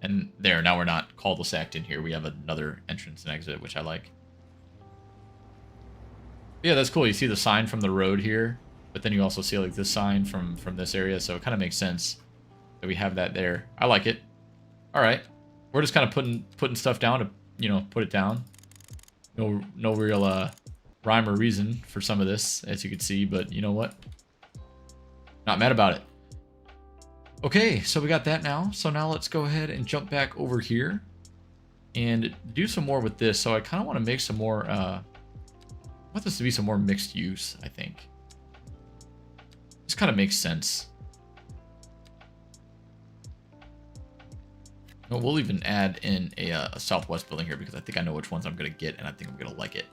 And there, now we're not cul-de-saced in here. We have another entrance and exit, which I like. Yeah, that's cool. You see the sign from the road here, but then you also see like this sign from this area, so it kind of makes sense that we have that there. I like it. All right, we're just kind of putting stuff down to, you know, put it down. No real rhyme or reason for some of this, as you can see, but you know what? Not mad about it. Okay, so we got that now. So now let's go ahead and jump back over here and do some more with this. So I kind of want to make some more, I want this to be some more mixed use, I think. This kind of makes sense. No, we'll even add in a southwest building here because I think I know which ones I'm going to get and I think I'm going to like it.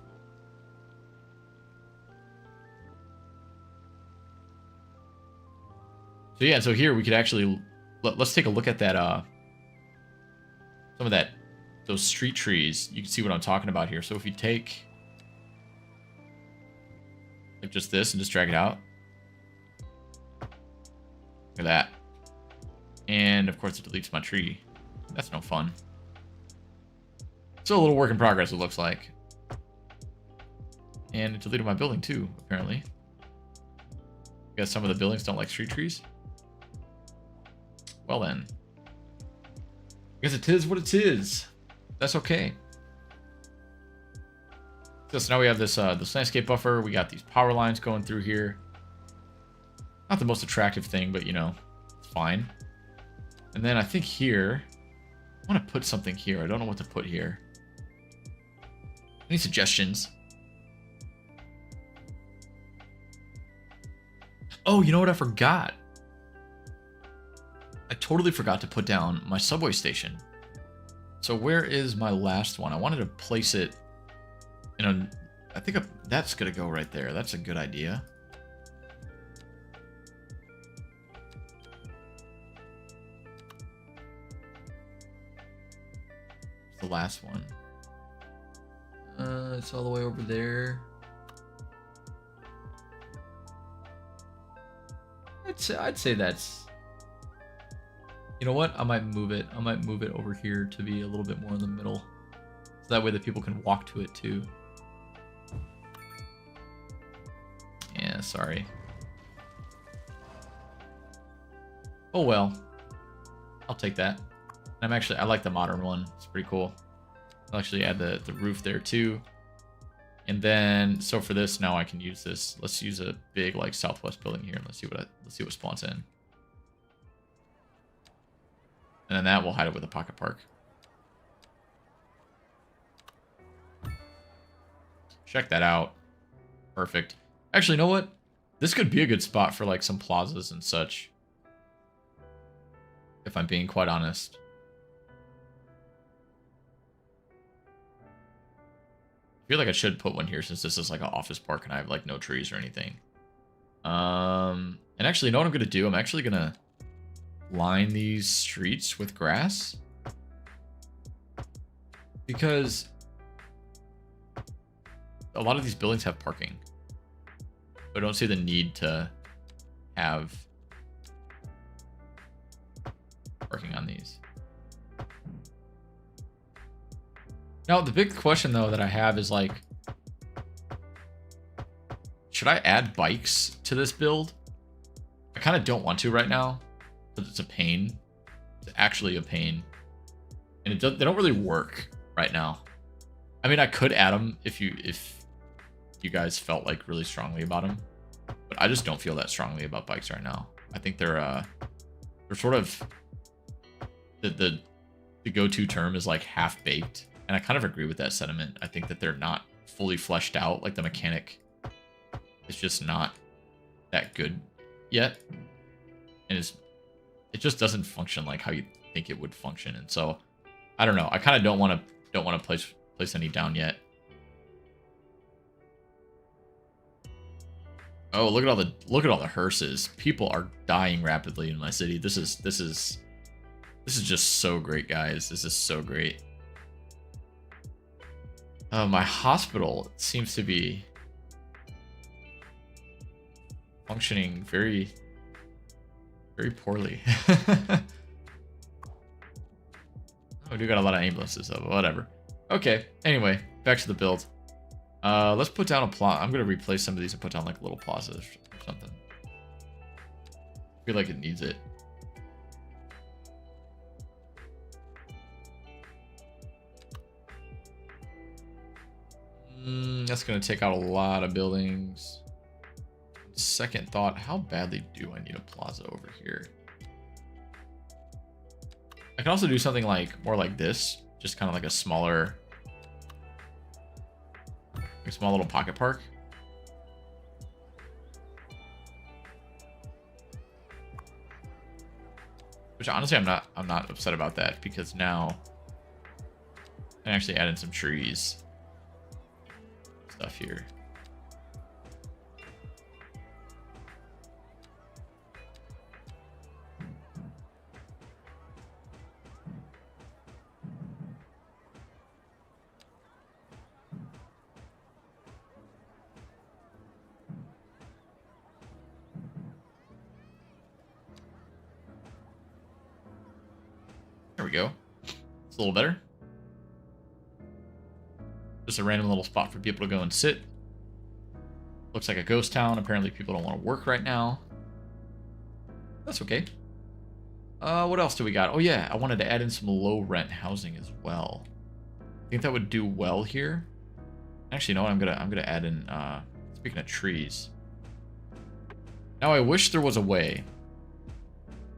So yeah, so here we could actually, let's take a look at that, some of those street trees. You can see what I'm talking about here. So if you take like just this and just drag it out. Look at that. And of course it deletes my tree. That's no fun. Still a little work in progress, it looks like. And it deleted my building too, apparently. Because some of the buildings don't like street trees. Well then. I guess it is what it is. That's okay. So now we have this landscape buffer. We got these power lines going through here. Not the most attractive thing, but you know, it's fine. And then I think here, I want to put something here. I don't know what to put here. Any suggestions? Oh, you know what I forgot? I totally forgot to put down my subway station. So where is my last one? I wanted to place it in a... I think that's going to go right there. That's a good idea. The last one. It's all the way over there. I'd say that's... You know what? I might move it. I might move it over here to be a little bit more in the middle. So that way that people can walk to it too. Yeah, sorry. Oh well. I'll take that. I like the modern one. It's pretty cool. I'll actually add the roof there too. And then, so for this, now I can use this. Let's use a big like southwest building here and let's see what spawns in. And then that will hide it with a pocket park. Check that out. Perfect. Actually, you know what? This could be a good spot for like some plazas and such. If I'm being quite honest. I feel like I should put one here since this is like an office park and I have like no trees or anything. And actually, you know what I'm going to do? I'm actually going to line these streets with grass. Because a lot of these buildings have parking. I don't see the need to have parking on these. Now, the big question, though, that I have is, like, should I add bikes to this build? I kind of don't want to right now, but it's a pain. It's actually a pain. And they don't really work right now. I mean, I could add them if you guys felt like really strongly about them, but I just don't feel that strongly about bikes right now. I think they're sort of the go-to term is like half-baked. And I kind of agree with that sentiment. I think that they're not fully fleshed out. Like the mechanic is just not that good yet, and it just doesn't function like how you think it would function. And so I don't know. I kind of don't want to place any down yet. Oh, look at all the hearses. People are dying rapidly in my city. This is just so great, guys. This is so great. My hospital seems to be functioning very, very poorly. We do got a lot of ambulances, though, but whatever. Okay, anyway, back to the build. Let's put down a plaza. I'm going to replace some of these and put down like little plazas or something. I feel like it needs it. That's going to take out a lot of buildings. Second thought, how badly do I need a plaza over here? I can also do something like more like this, just kind of like a small little pocket park. Which honestly, I'm not upset about that, because now I can actually add in some trees stuff here. There we go. It's a little better. Just a random little spot for people to go and sit. Looks like a ghost town. Apparently people don't want to work right now. That's okay. What else do we got? Oh yeah, I wanted to add in some low rent housing as well. I think that would do well here. Actually, no, I'm gonna add in speaking of trees. Now I wish there was a way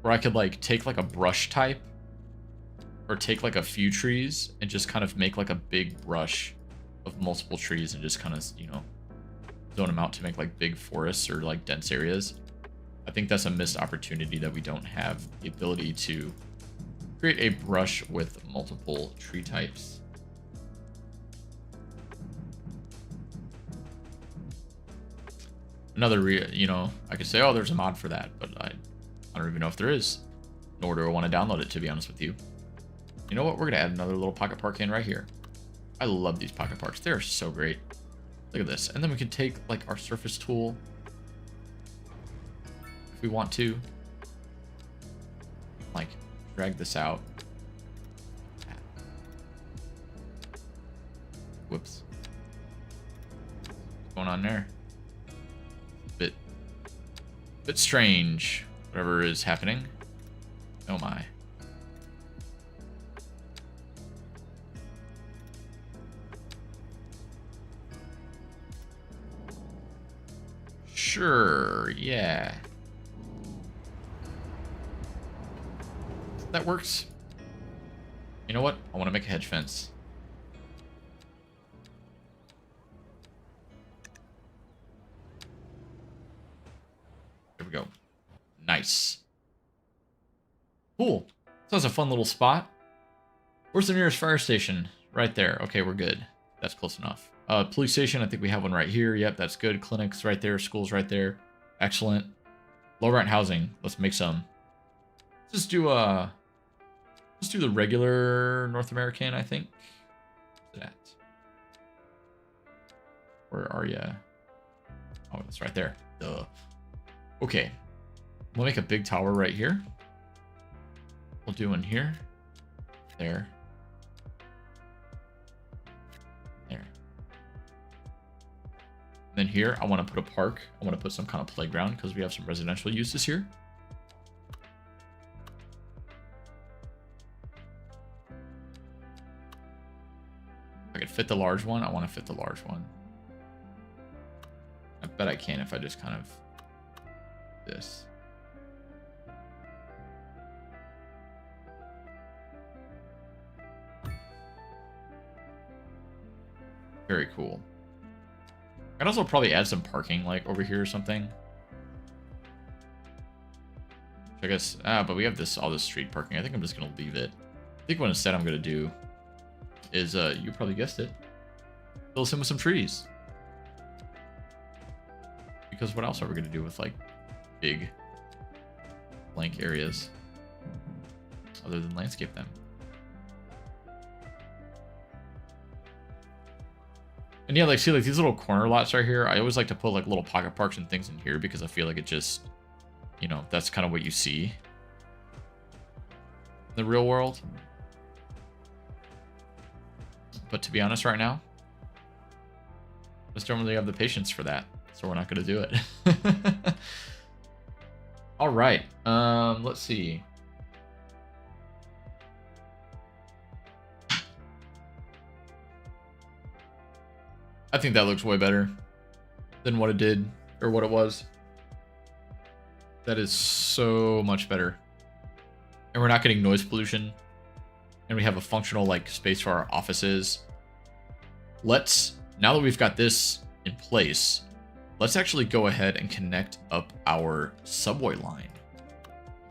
where I could like take like a brush type, or take like a few trees and just kind of make like a big brush of multiple trees and just kind of, you know, zone them out to make like big forests or like dense areas. I think that's a missed opportunity that we don't have the ability to create a brush with multiple tree types. Another, you know, I could say, oh, there's a mod for that, but I don't even know if there is, nor do I want to download it, to be honest with you. You know what? We're going to add another little pocket park in right here. I love these pocket parks. They're so great. Look at this. And then we can take like our surface tool if we want to. Like drag this out. Whoops. What's going on there? Bit strange. Whatever is happening. Oh my. Sure, yeah. That works. You know what? I want to make a hedge fence. There we go. Nice. Cool. So that's a fun little spot. Where's the nearest fire station? Right there. Okay, we're good. That's close enough. Police station, I think we have one right here. Yep, that's good. Clinics right there. Schools right there. Excellent. Low rent housing. Let's make some. Let's do the regular North American, I think. What's that? Where are ya? Oh, that's right there. Duh. Okay. We'll make a big tower right here. We'll do one here. There. There. And then here, I want to put a park. I want to put some kind of playground because we have some residential uses here. If I could fit the large one, I want to fit the large one. I bet I can if I just kind of this. Very cool. I'd also probably add some parking like over here or something. I guess, but we have all this street parking. I think I'm just gonna leave it. I think what instead I'm gonna do is, you probably guessed it, fill us in with some trees. Because what else are we gonna do with like big blank areas other than landscape them? And yeah, like, see, like, these little corner lots right here, I always like to put, like, little pocket parks and things in here because I feel like it just, you know, that's kind of what you see in the real world. But to be honest right now, I just don't really have the patience for that, so we're not going to do it. All right, let's see. I think that looks way better than what it did, or what it was. That is so much better. And we're not getting noise pollution. And we have a functional, like, space for our offices. Now that we've got this in place, let's actually go ahead and connect up our subway line.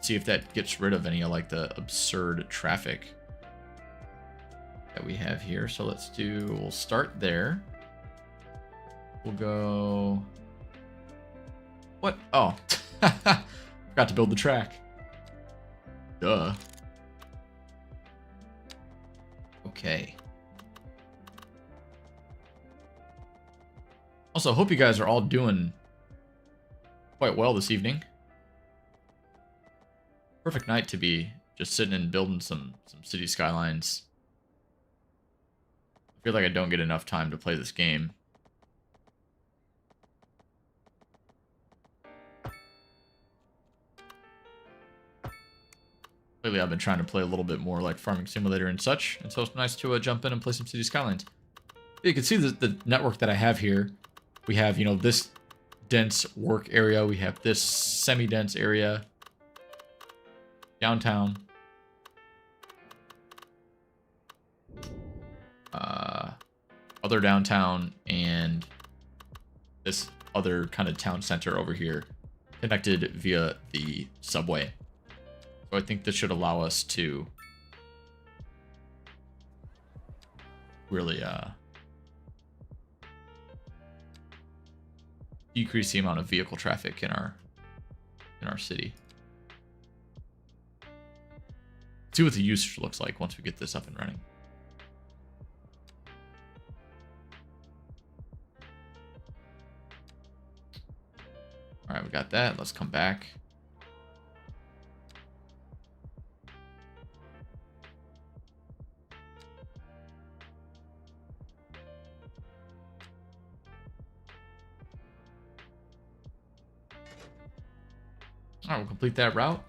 See if that gets rid of any of, like, the absurd traffic that we have here. So we'll start there. We'll go... What? Oh. Forgot to build the track. Duh. Okay. Also, hope you guys are all doing quite well this evening. Perfect night to be just sitting and building some city skylines. I feel like I don't get enough time to play this game. Lately, I've been trying to play a little bit more like Farming Simulator and such, and so it's nice to jump in and play some City Skylines. You can see the network that I have here. We have, you know, this dense work area. We have this semi-dense area. Downtown. Other downtown, and this other kind of town center over here, connected via the subway. So I think this should allow us to really decrease the amount of vehicle traffic in our city. See what the usage looks like once we get this up and running. All right, we got that. Let's come back. All right, we'll complete that route.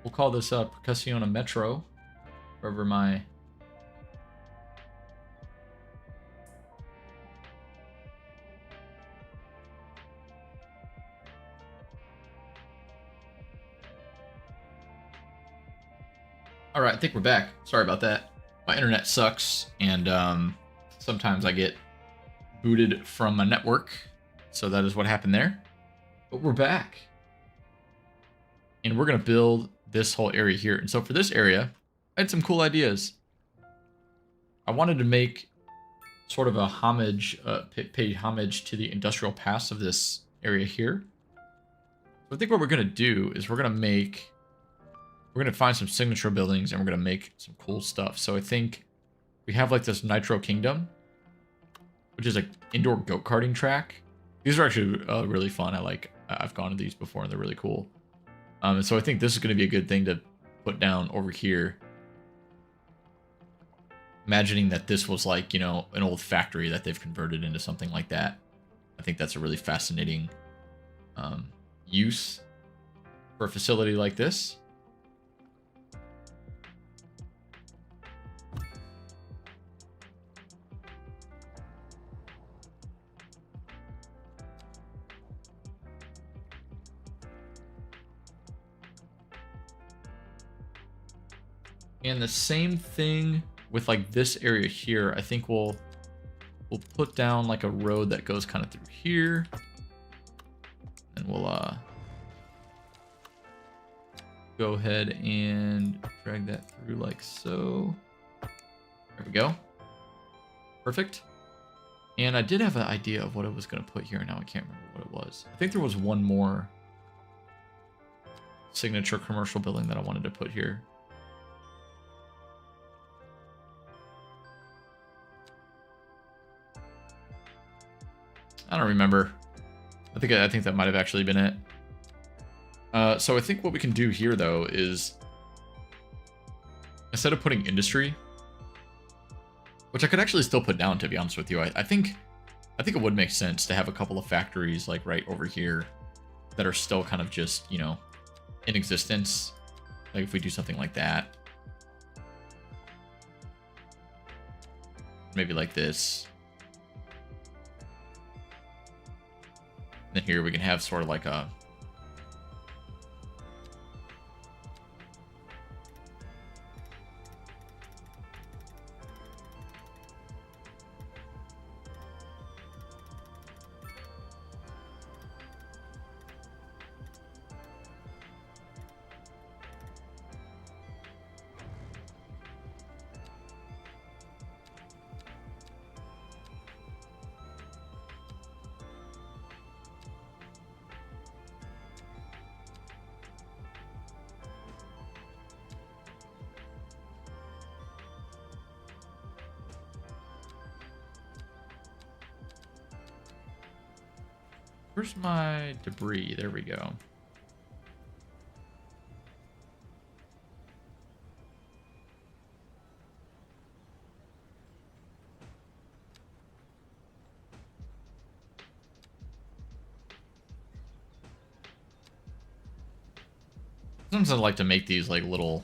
We'll call this Percussiona Metro, wherever my... All right, I think we're back. Sorry about that. My internet sucks, and sometimes I get booted from my network. So that is what happened there. But we're back. And we're going to build this whole area here. And so for this area, I had some cool ideas. I wanted to make sort of a homage, pay homage to the industrial past of this area here. So I think what we're going to do is we're going to find some signature buildings, and we're going to make some cool stuff. So I think we have like this Nitro Kingdom, which is an indoor go-karting track. These are actually really fun. I've gone to these before, and they're really cool. And so I think this is going to be a good thing to put down over here. Imagining that this was like, you know, an old factory that they've converted into something like that. I think that's a really fascinating use for a facility like this. And the same thing with like this area here. I think we'll put down like a road that goes kind of through here. And we'll go ahead and drag that through like so. There we go. Perfect. And I did have an idea of what I was going to put here. Now I can't remember what it was. I think there was one more signature commercial building that I wanted to put here. I don't remember. I think that might have actually been it. So I think what we can do here though is instead of putting industry, which I could actually still put down, to be honest with you, I think it would make sense to have a couple of factories like right over here that are still kind of just, you know, in existence. Like if we do something like that, maybe like this. Then here we can have sort of like a where's my debris? There we go. Sometimes I like to make these like little,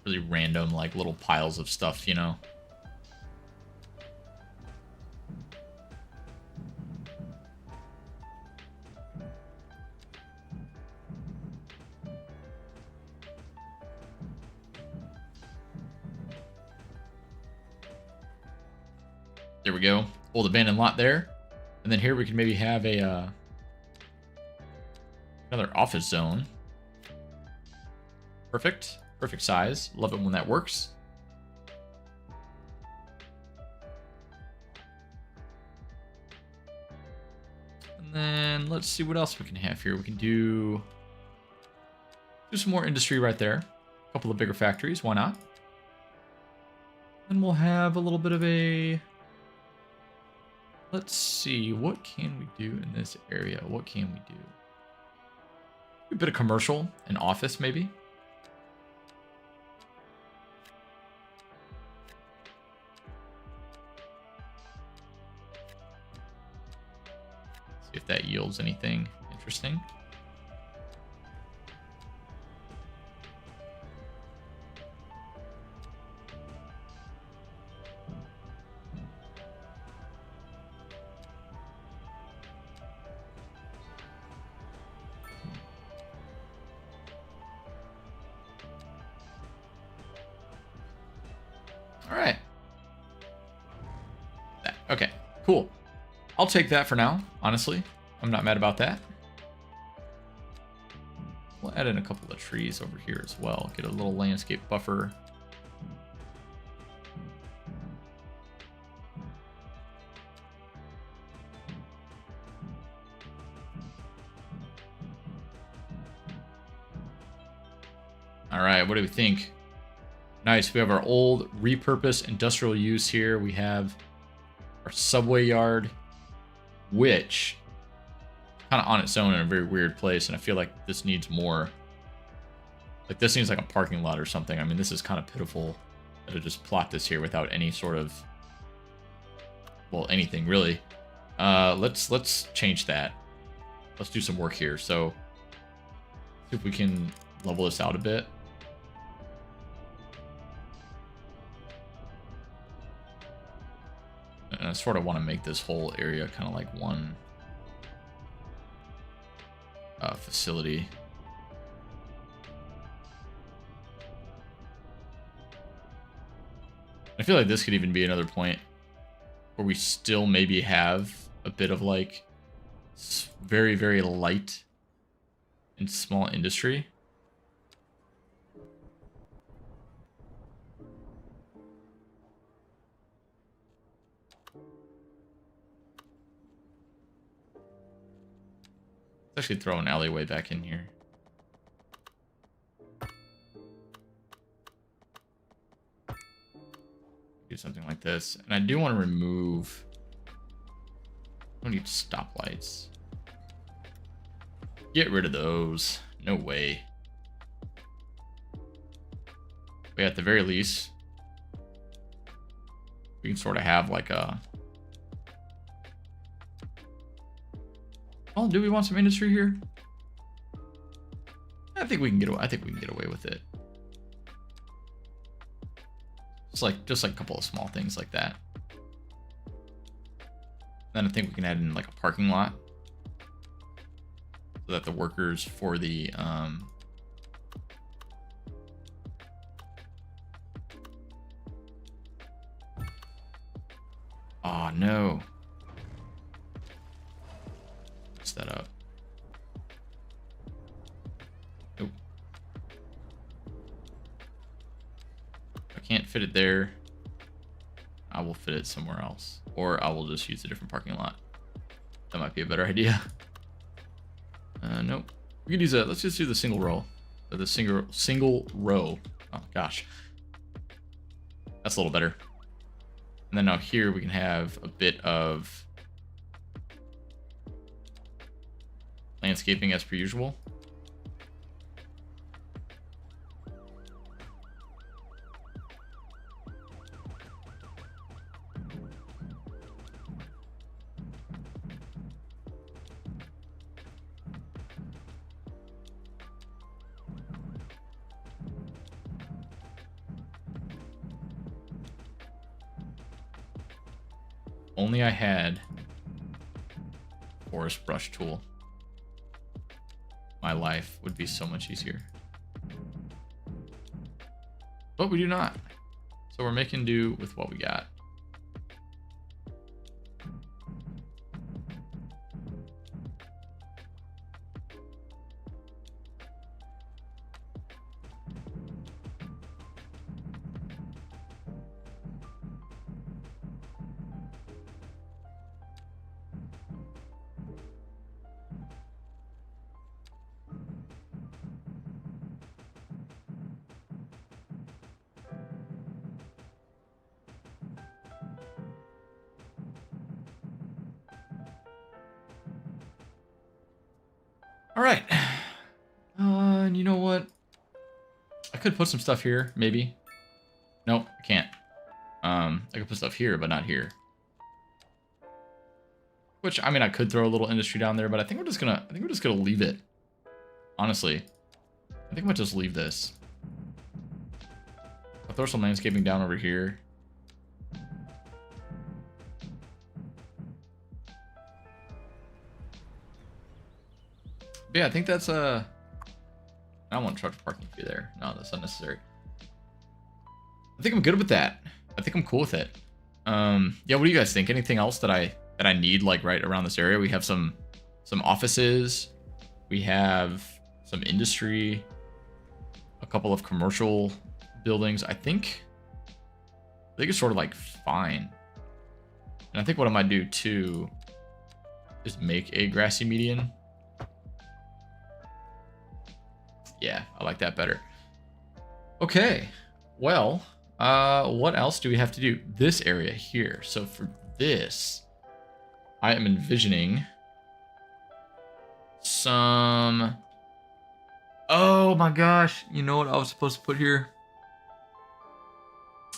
really random, like little piles of stuff, you know? There we go. Old abandoned lot there. And then here we can maybe have a another office zone. Perfect. Perfect size. Love it when that works. And then let's see what else we can have here. We can do some more industry right there. A couple of bigger factories. Why not? And we'll have a little bit of a... Let's see. What can we do in this area? What can we do? A bit of commercial and office, maybe. See if that yields anything interesting. All right. Okay, cool. I'll take that for now, honestly. I'm not mad about that. We'll add in a couple of trees over here as well. Get a little landscape buffer. All right, what do we think? Nice, we have our old repurposed industrial use here. We have our subway yard, which kind of on its own in a very weird place, and I feel like this needs more. Like this seems like a parking lot or something. I mean, this is kind of pitiful that I just plot this here without any sort of, well, anything really. Let's change that. Let's do some work here. So see if we can level this out a bit. And I sort of want to make this whole area kind of like one facility. I feel like this could even be another point where we still maybe have a bit of like very, very light and small industry. actually throw an alleyway back in here. Do something like this. And I do want to remove... I don't need stoplights. Get rid of those. No way. But at the very least, we can sort of have like a... Oh, do we want some industry here? I think we can get away. I think we can get away with it. Just like a couple of small things like that. Then I think we can add in like a parking lot so that the workers for the oh no. Mess that up. Nope. I can't fit it there. I will fit it somewhere else. Or I will just use a different parking lot. That might be a better idea. Nope. We could use a, let's just do the single row. The single row. Oh gosh. That's a little better. And then now here we can have a bit of landscaping as per usual. Only I had forest brush tool. My life would be so much easier. But we do not. So we're making do with what we got. All right. And you know what? I could put some stuff here, maybe. Nope, I can't. I could put stuff here, but not here. Which, I mean, I could throw a little industry down there, but I think we're just gonna leave it. Honestly, I think I might just leave this. I'll throw some landscaping down over here. But yeah, I think that's I don't want truck parking fee there. No, that's unnecessary. I think I'm good with that. I think I'm cool with it. Yeah, what do you guys think? Anything else that I need like right around this area? We have some offices. We have some industry, a couple of commercial buildings. I think it's sort of like fine. And I think what I might do too is make a grassy median. Yeah, I like that better. Okay, well, what else do we have to do? This area here. So for this, I am envisioning some... Oh my gosh, you know what I was supposed to put here?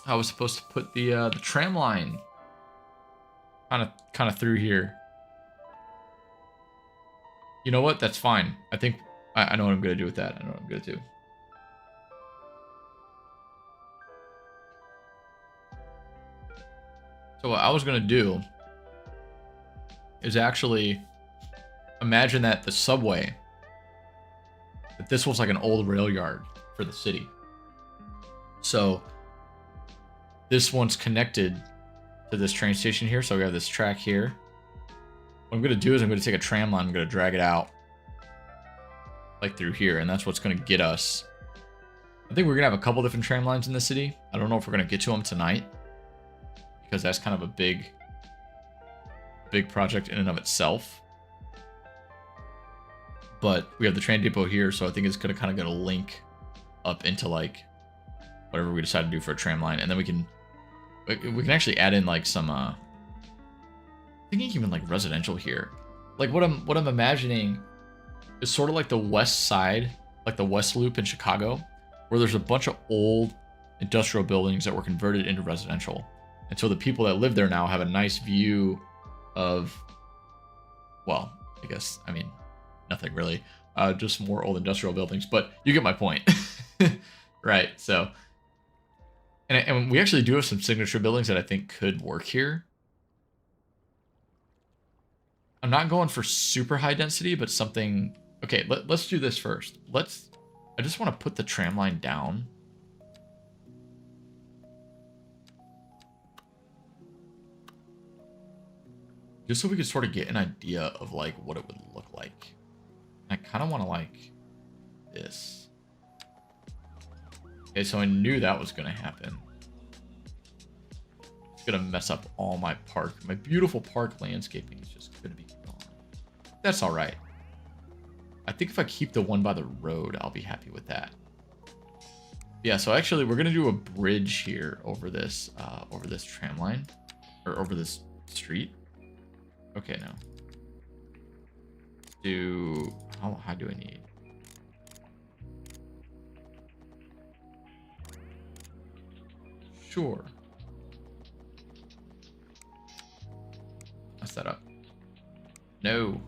I was supposed to put the tram line kind of through here. You know what? That's fine. I think I know what I'm gonna do with that. I know what I'm gonna do. So what I was gonna do is actually imagine that the subway, that this was like an old rail yard for the city. So this one's connected to this train station here. So we have this track here. What I'm gonna do is I'm gonna take a tram line, I'm gonna drag it out like through here, and that's what's gonna get us. I think we're gonna have a couple different tram lines in the city. I don't know if we're gonna get to them tonight, because that's kind of a big project in and of itself. But we have the train depot here, so I think it's gonna kind of gonna link up into like whatever we decide to do for a tram line, and then we can actually add in like some thinking even like residential here. Like what I'm imagining is sort of like the west side, like the West Loop in Chicago, where there's a bunch of old industrial buildings that were converted into residential. And so the people that live there now have a nice view of, well, I mean, nothing really, just more old industrial buildings, but you get my point. Right, so, and we actually do have some signature buildings that I think could work here. I'm not going for super high density, but something, okay, let's do this first. I just want to put the tram line down. Just so we could sort of get an idea of like what it would look like. I kind of want to like this. Okay, so I knew that was going to happen. It's going to mess up all my park. My beautiful park landscaping is just going to be gone. That's all right. I think if I keep the one by the road, I'll be happy with that. Yeah, so actually we're going to do a bridge here over this tram line, or over this street. Okay, now. How high do I need? Sure. Mess that up. No.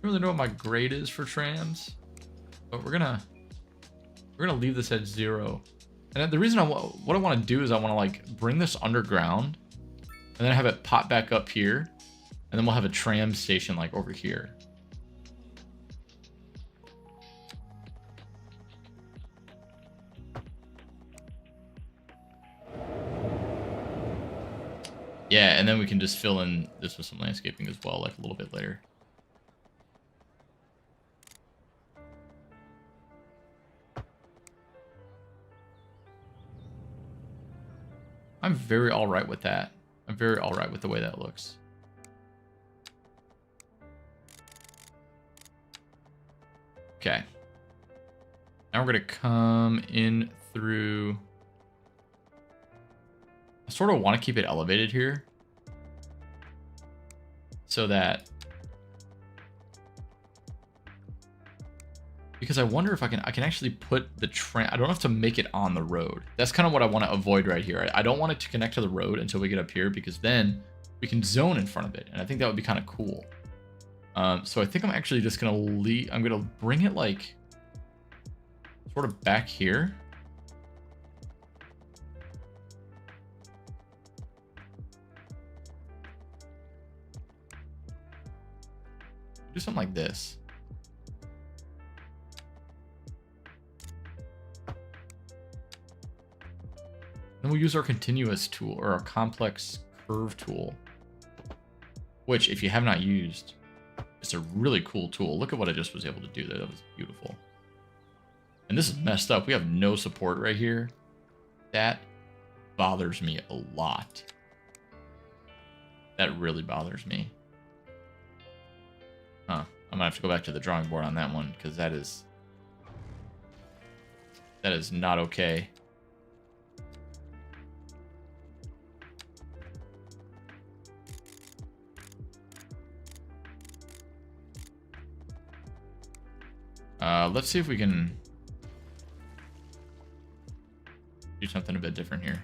I don't really know what my grade is for trams, but we're gonna leave this at 0. And the reason what I want to do is I want to like bring this underground and then have it pop back up here, and then we'll have a tram station like over here. Yeah, and then we can just fill in this with some landscaping as well, like a little bit later. I'm very all right with that. I'm very all right with the way that looks. Okay. Now we're going to come in through... I sort of want to keep it elevated here, so that... Because I wonder if I can actually put the tram... I don't have to make it on the road. That's kind of what I want to avoid right here. I don't want it to connect to the road until we get up here, because then we can zone in front of it. And I think that would be kind of cool. So I think I'm actually just going to leave... I'm going to bring it like sort of back here. Do something like this. Then we'll use our continuous tool, or our complex curve tool, which if you have not used, it's a really cool tool. Look at what I just was able to do there. That was beautiful. And this is messed up. We have no support right here. That bothers me a lot. That really bothers me. Huh. I'm gonna have to go back to the drawing board on that one, because that is not okay. Let's see if we can do something a bit different here.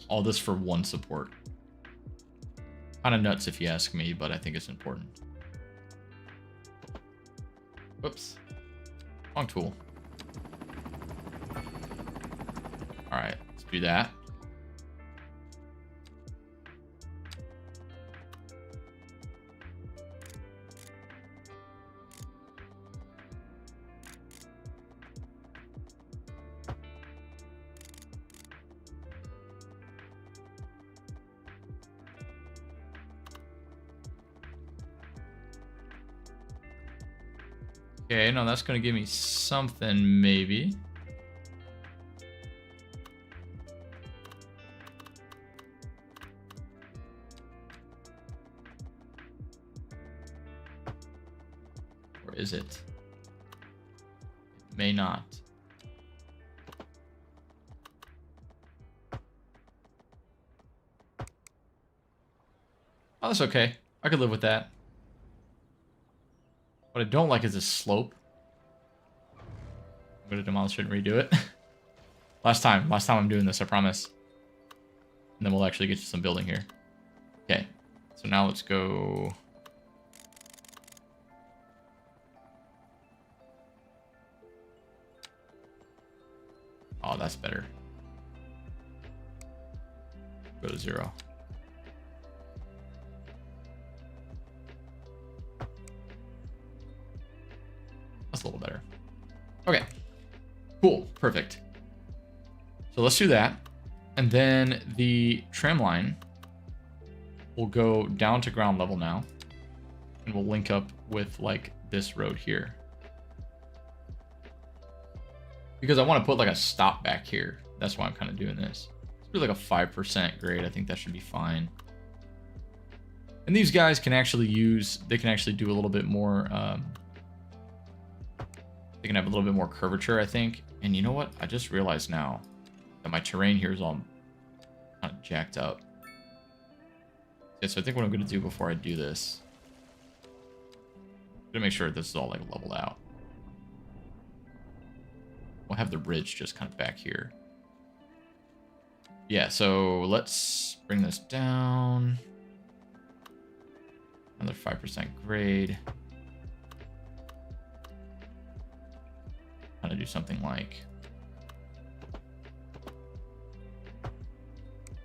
All this for one support. Kind of nuts if you ask me, but I think it's important. Whoops. Wrong tool. All right, let's do that. Okay, no, that's gonna give me something, maybe. Or is it? It may not. Oh, that's okay. I could live with that. What I don't like is this slope. I'm gonna demolish it and redo it. Last time I'm doing this, I promise. And then we'll actually get to some building here. Okay, so now let's go. Oh, that's better. Go to 0. That's a little better. Okay. Cool. Perfect. So let's do that. And then the tram line will go down to ground level now. And we'll link up with like this road here. Because I want to put like a stop back here. That's why I'm kind of doing this. Let's do like a 5% grade. I think that should be fine. And these guys can actually they can actually do a little bit more, they can have a little bit more curvature, I think. And you know what? I just realized now that my terrain here is all kind of jacked up. Okay, so I think what I'm going to do before I do this, I'm going to make sure this is all like leveled out. We'll have the ridge just kind of back here. Yeah, so let's bring this down. Another 5% grade. Kind of do something like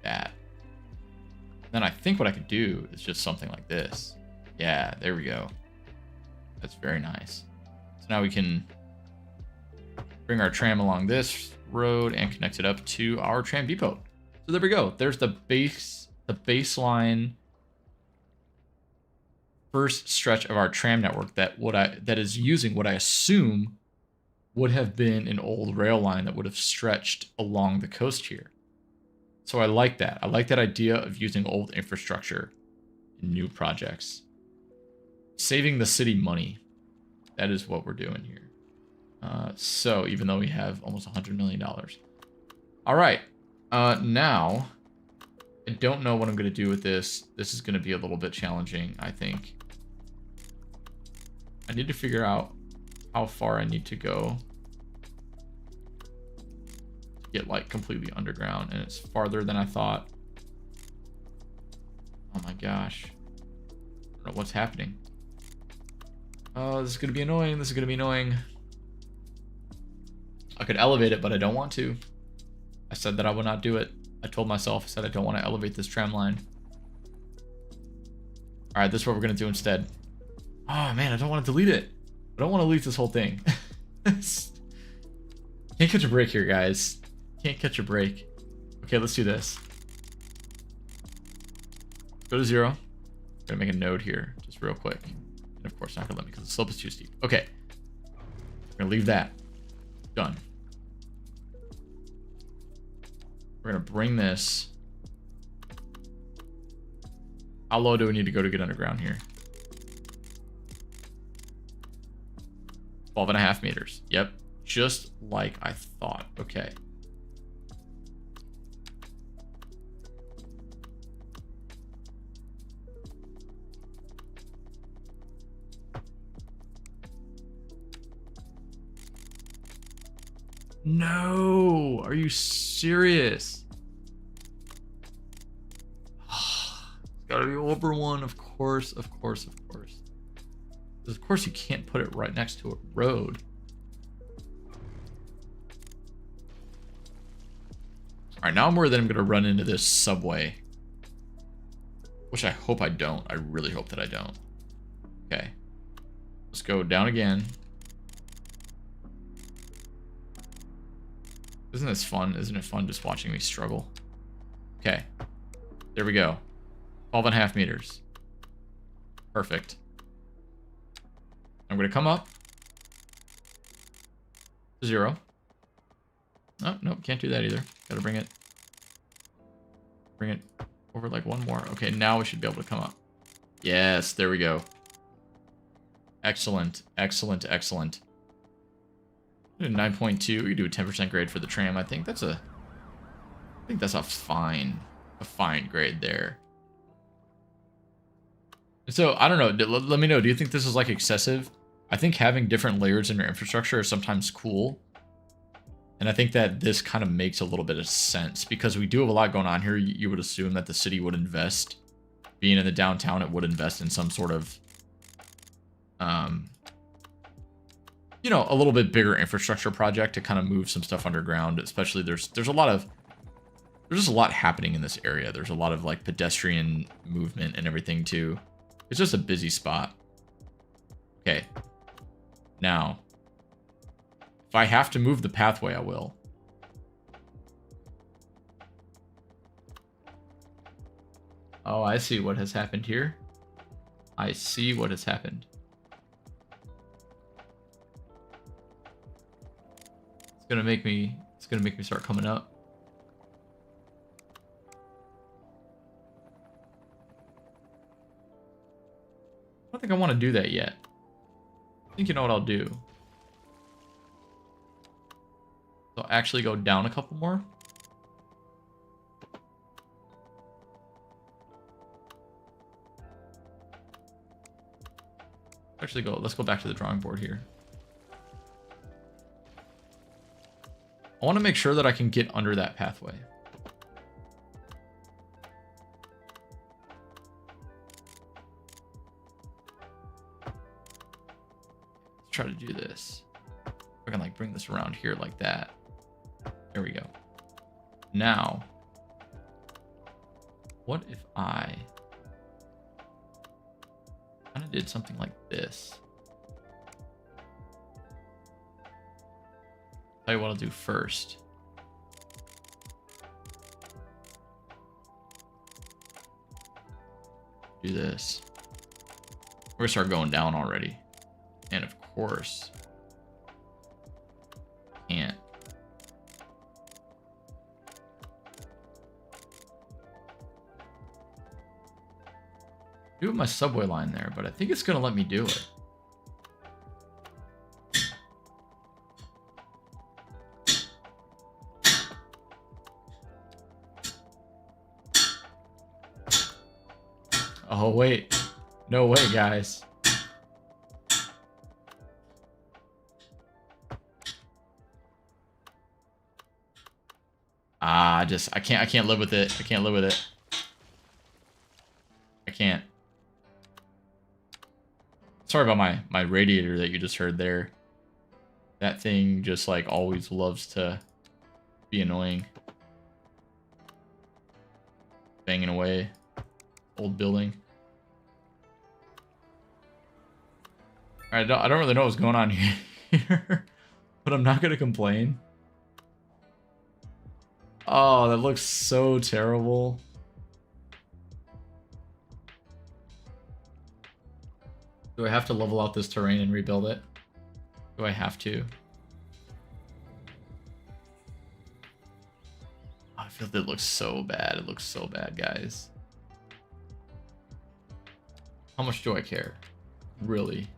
that. Then I think what I could do is just something like this. Yeah, there we go. That's very nice. So now we can bring our tram along this road and connect it up to our tram depot. So there we go. There's the baseline first stretch of our tram network that is using what I assume would have been an old rail line that would have stretched along the coast here. So I like that. I like that idea of using old infrastructure in new projects. Saving the city money. That is what we're doing here. So even though we have almost $100 million. All right. Now, I don't know what I'm going to do with this. This is going to be a little bit challenging, I think. I need to figure out how far I need to go to get like completely underground, and it's farther than I thought. Oh my gosh. I don't know what's happening. Oh, this is going to be annoying. This is going to be annoying. I could elevate it, but I don't want to. I said that I would not do it. I told myself, I said I don't want to elevate this tram line. All right, this is what we're going to do instead. Oh man, I don't want to delete it. I don't want to delete this whole thing. Can't catch a break here, guys. Can't catch a break. Okay, let's do this. Go to 0. I'm going to make a node here, just real quick. And of course, not going to let me because the slope is too steep. Okay. We're going to leave that. Done. We're going to bring this. How low do we need to go to get underground here? 12.5 meters. Yep. Just like I thought. Okay. No, are you serious? It's gotta be over 1, of course, of course, of course. Because of course you can't put it right next to a road. All right, now I'm worried that I'm gonna run into this subway. Which I hope I don't. I really hope that I don't. Okay. Let's go down again. Isn't this fun? Isn't it fun just watching me struggle? Okay. There we go. 12.5 meters. Perfect. I'm going to come up. 0. Oh, nope, can't do that either. Gotta bring it over like one more. Okay, now we should be able to come up. Yes, there we go. Excellent, excellent, excellent. 9.2. We do a 10% grade for the tram. I think that's a fine grade there. So I don't know. Let me know. Do you think this is like excessive? I think having different layers in your infrastructure is sometimes cool. And I think that this kind of makes a little bit of sense because we do have a lot going on here. You would assume that the city would invest. Being in the downtown, it would invest in some sort of, you know, a little bit bigger infrastructure project to kind of move some stuff underground. Especially there's just a lot happening in this area. There's a lot of like pedestrian movement and everything too. It's just a busy spot. Okay. Now, if I have to move the pathway, I will. Oh, I see what has happened here. I see what has happened. It's gonna make me start coming up. I don't think I want to do that yet. I think you know what I'll do. So I'll actually go down a couple more. Actually let's go back to the drawing board here. I want to make sure that I can get under that pathway. Let's try to do this. I can like bring this around here like that. There we go. Now, what if I kind of did something like this? Tell you what I'll do first. Do this. We're gonna start going down already. And of course, can't. Do my subway line there, but I think it's gonna let me do it. Oh wait, no way, guys. I can't live with it. I can't live with it. I can't. Sorry about my radiator that you just heard there. That thing just like always loves to be annoying. Banging away. Old building. I don't really know what's going on here. But I'm not gonna complain. Oh, that looks so terrible. Do I have to level out this terrain and rebuild it? Do I have to? Oh, I feel that it looks so bad. It looks so bad, guys. How much do I care? Really?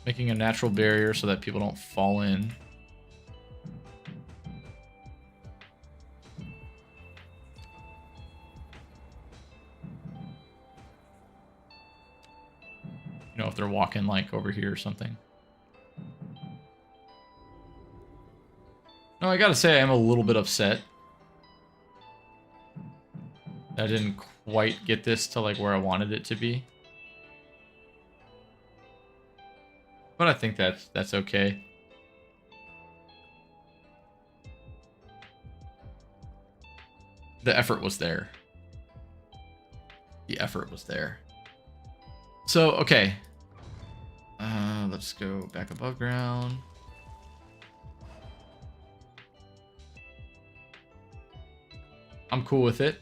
Making a natural barrier so that people don't fall in. You know, if they're walking like over here or something. No, I gotta say I am a little bit upset. I didn't quite get this to like where I wanted it to be. But I think that's okay. The effort was there. The effort was there. So, okay. Let's go back above ground. I'm cool with it.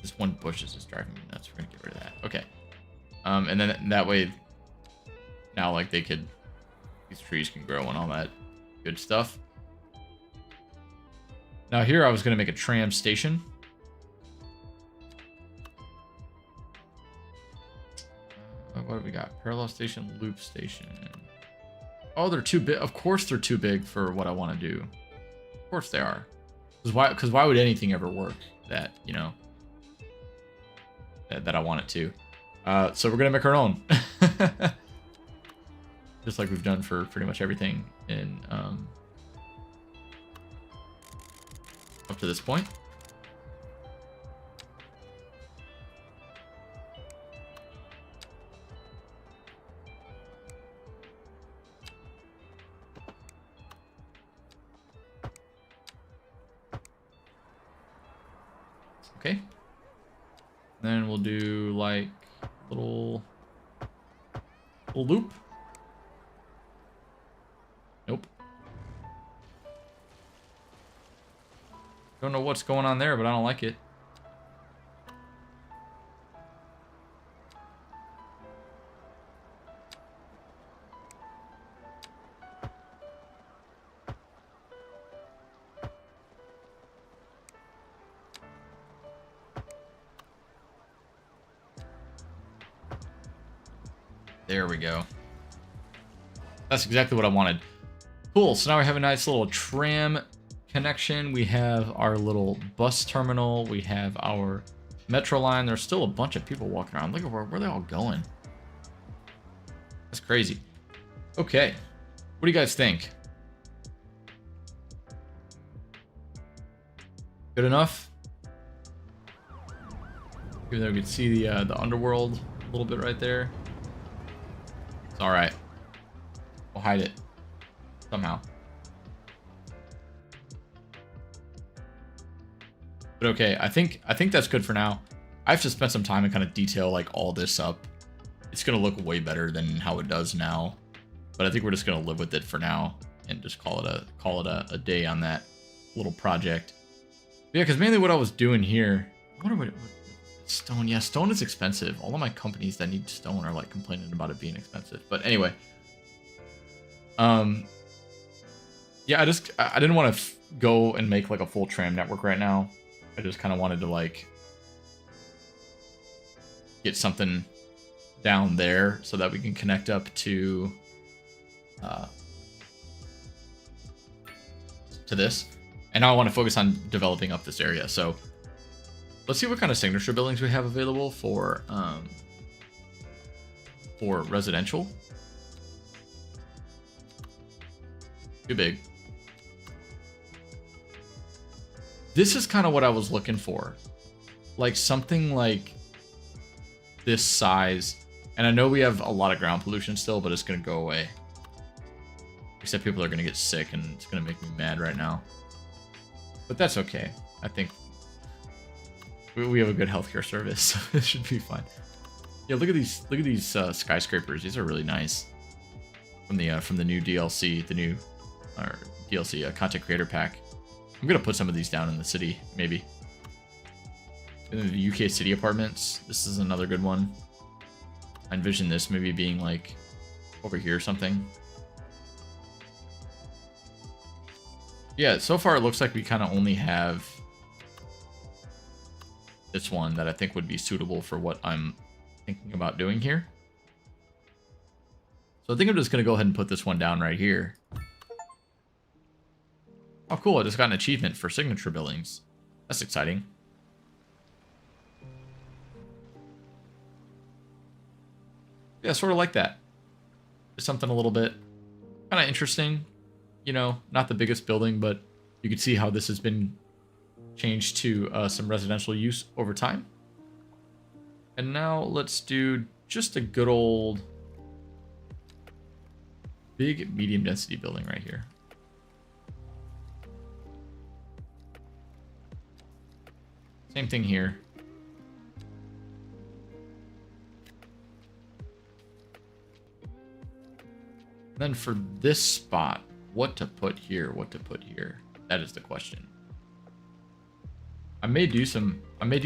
This one bush is just driving me nuts. We're gonna get rid of that. Okay. And then that way, now like these trees can grow and all that good stuff. Now here I was gonna make a tram station. What do we got? Parallel station, loop station. Oh, they're too big. Of course they're too big for what I want to do. Of course they are. Because why would anything ever work that, you know, that I want it to? So we're going to make our own. Just like we've done for pretty much everything in up to this point. Okay. Then we'll do like little loop. Nope. Don't know what's going on there, but I don't like it. There we go. That's exactly what I wanted. Cool, so now we have a nice little tram connection. We have our little bus terminal. We have our metro line. There's still a bunch of people walking around. Look at where they're all going. That's crazy. Okay, what do you guys think? Good enough? Even though we can see the underworld a little bit right there. It's all right. We'll hide it somehow. But okay, I think that's good for now. I have to spend some time and kind of detail like all this up. It's gonna look way better than how it does now. But I think we're just gonna live with it for now and just call it a day on that little project. But yeah, because mainly what I was doing here. I wonder what stone. Yeah, stone is expensive. All of my companies that need stone are like complaining about it being expensive. But anyway. Yeah, I didn't want to go and make like a full tram network right now. I just kind of wanted to like get something down there so that we can connect up to this. And now I want to focus on developing up this area. So let's see what kind of signature buildings we have available for residential. Too big. This is kind of what I was looking for. Like something like this size. And I know we have a lot of ground pollution still, but it's going to go away. Except people are going to get sick and it's going to make me mad right now. But that's okay. I think we have a good healthcare service, so it should be fine. Yeah, look at these skyscrapers. These are really nice. From the new DLC, content creator pack. I'm gonna put some of these down in the city, maybe. In the UK city apartments. This is another good one. I envision this maybe being like over here or something. Yeah, so far it looks like we kind of only have this one that I think would be suitable for what I'm thinking about doing here. So I think I'm just going to go ahead and put this one down right here. Oh, cool. I just got an achievement for signature buildings. That's exciting. Yeah, sort of like that. Just something a little bit kind of interesting. You know, not the biggest building, but you can see how this has been changed to some residential use over time. And now let's do just a good old big medium density building right here. Same thing here. Then for this spot, what to put here, that is the question. I may do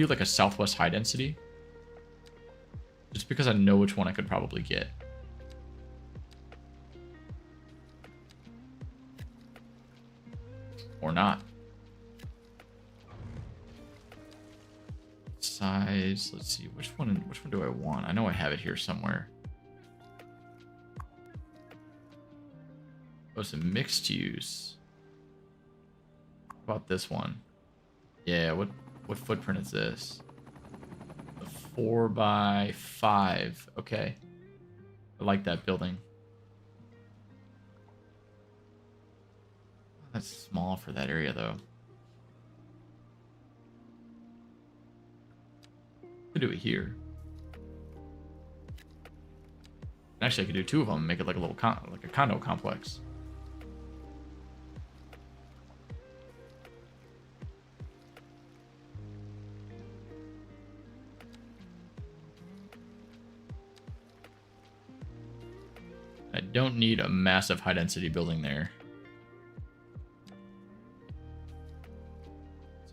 like a southwest high density. Just because I know which one I could probably get. Or not. Size, let's see, which one do I want? I know I have it here somewhere. Oh, it's a mixed use. How about this one? Yeah, what footprint is this? A 4x5. Okay. I like that building. That's small for that area though. Could do it here. Actually, I could do two of them and make it like a little like a condo complex. I don't need a massive high density building there.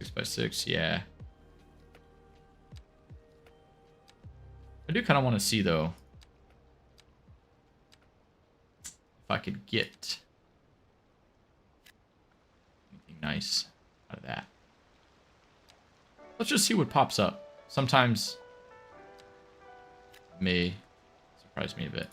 6x6, yeah. I do kind of want to see though if I could get anything nice out of that. Let's just see what pops up. Sometimes it may surprise me a bit.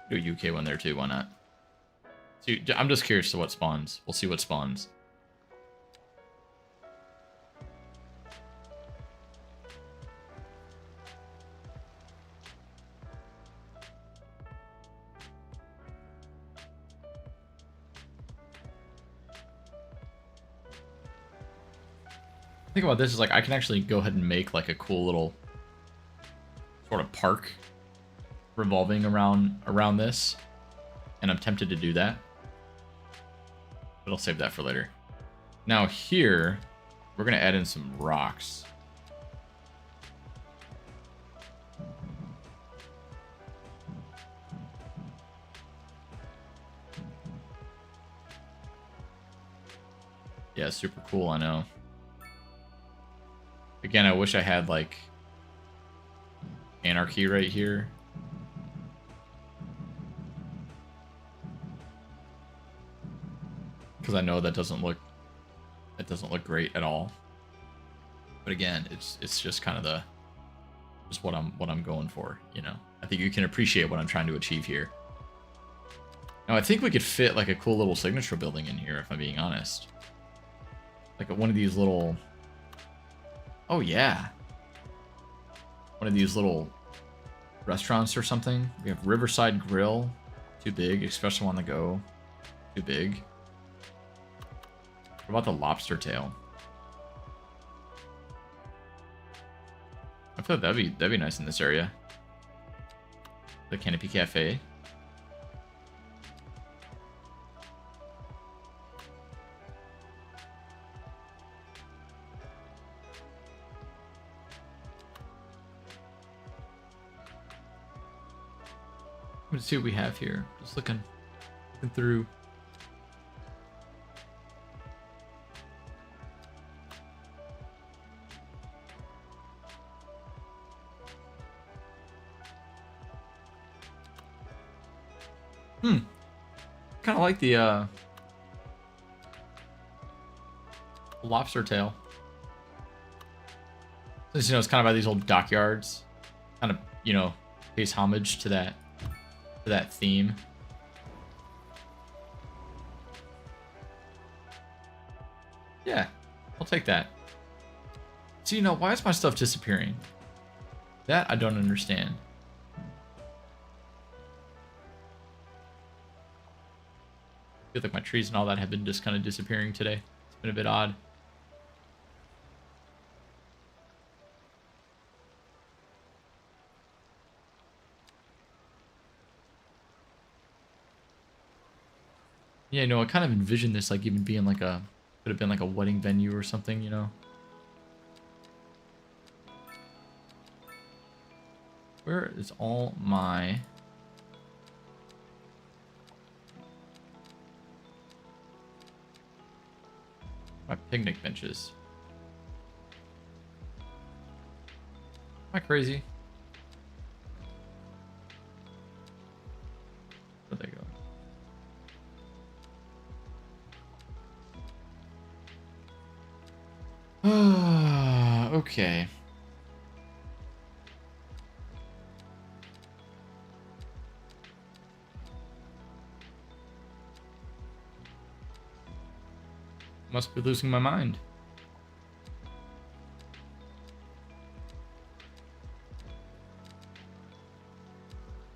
Do a UK one there too, why not? See, I'm just curious to what spawns. We'll see what spawns. Think about this is like I can actually go ahead and make like a cool little sort of park revolving around this, and I'm tempted to do that, but I'll save that for later. Now here we're gonna add in some rocks. Yeah, super cool, I know. Again, I wish I had like anarchy right here. Because I know that doesn't look great at all. But again, it's just kind of what I'm going for, you know. I think you can appreciate what I'm trying to achieve here. Now I think we could fit like a cool little signature building in here, if I'm being honest. Like one of these little, oh yeah, one of these little restaurants or something. We have Riverside Grill, too big. Espresso on the go, too big. What about the lobster tail? I feel like that'd be nice in this area. The Canopy Cafe. Let's see what we have here. Just looking through. Kind of like the lobster tail. Since, you know, it's kind of by these old dockyards. Kind of, you know, pays homage to that theme. Yeah, I'll take that. So, you know, why is my stuff disappearing? That I don't understand. I feel like my trees and all that have been just kind of disappearing today. It's been a bit odd. Yeah, no, I kind of envisioned this like even being like a, could have been like a wedding venue or something, you know? Where is all my My picnic benches. Am I crazy? Where'd they go? Okay. Must be losing my mind.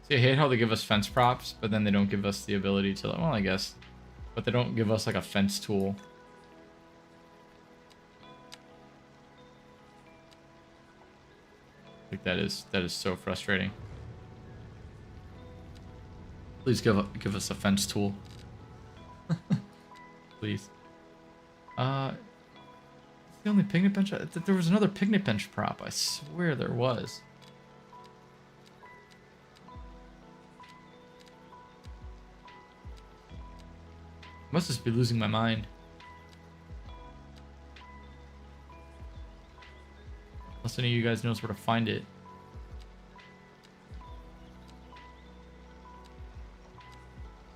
See, I hate how they give us fence props, but then they don't give us the ability to, well, I guess, but they don't give us like a fence tool. Like that is so frustrating. Please give us a fence tool. Please. It's the only picnic bench. There was another picnic bench prop. I swear there was. Must just be losing my mind. Unless any of you guys knows where to find it.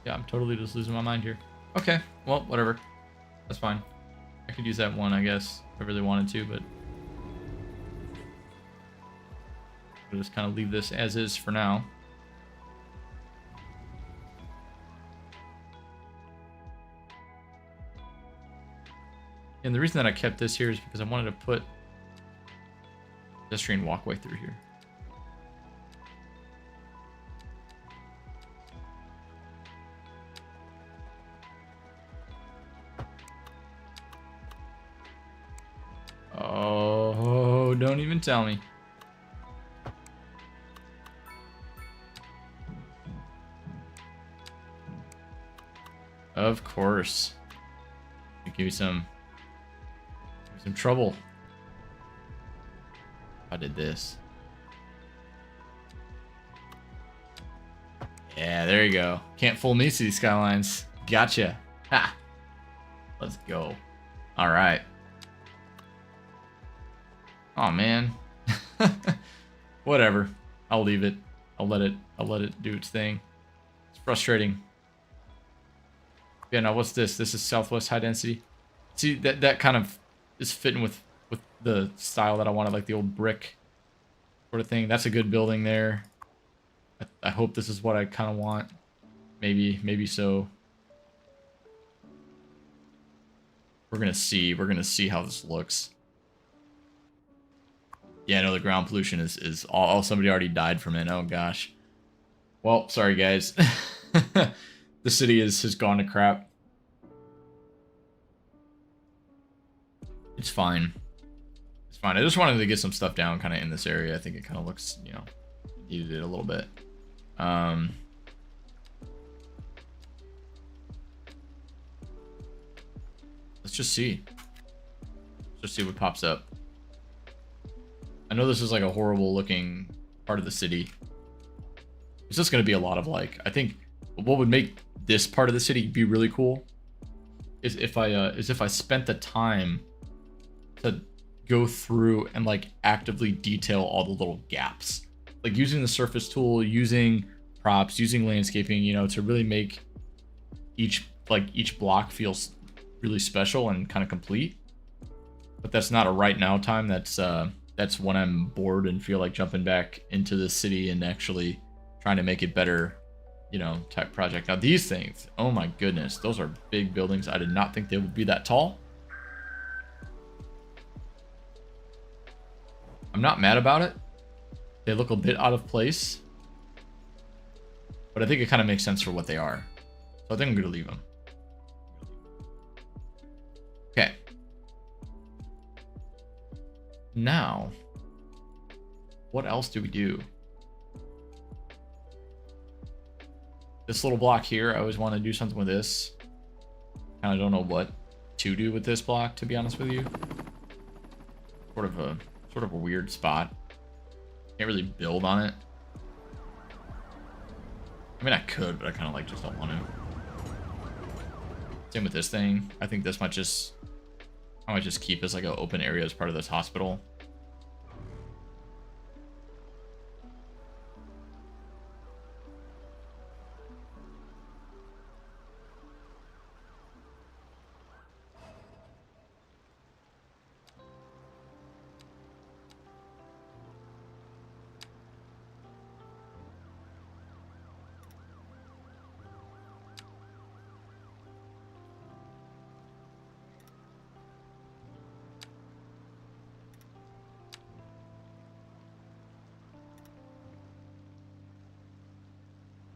Yeah, I'm totally just losing my mind here. Okay, well, whatever. That's fine. I could use that one, I guess, if I really wanted to, but I'll just kind of leave this as is for now. And the reason that I kept this here is because I wanted to put pedestrian walkway through here. Oh, don't even tell me. Of course. Give you some trouble. I did this. Yeah, there you go. Can't fool me, City Skylines. Gotcha. Ha! Let's go. All right. Oh man. Whatever. I'll leave it. I'll let it do its thing. It's frustrating. Yeah, now what's this? This is Southwest High Density. See, that kind of is fitting with the style that I wanted, like the old brick sort of thing. That's a good building there. I hope this is what I kind of want. Maybe so. We're gonna see. We're gonna see how this looks. Yeah, no, the ground pollution is all. Somebody already died from it. Oh gosh. Well, sorry guys. The city has gone to crap. It's fine. It's fine. I just wanted to get some stuff down kind of in this area. I think it kind of looks, you know, needed it a little bit. Let's just see. Let's just see what pops up. I know this is like a horrible looking part of the city. It's just going to be a lot of like, I think what would make this part of the city be really cool is if I spent the time to go through and like actively detail all the little gaps, like using the surface tool, using props, using landscaping, you know, to really make each block feels really special and kind of complete. But that's not a right now time. That's when I'm bored and feel like jumping back into the city and actually trying to make it better, you know, type project. Now these things, oh my goodness, those are big buildings. I did not think they would be that tall. I'm not mad about it. They look a bit out of place, but I think it kind of makes sense for what they are. So I think I'm gonna leave them. Okay. Now, what else do we do? This little block here, I always want to do something with this. Kind of don't know what to do with this block, to be honest with you. Sort of a weird spot. Can't really build on it. I mean, I could, but I kind of like just don't want to. Same with this thing. I think this might just I might just keep this like an open area as part of this hospital.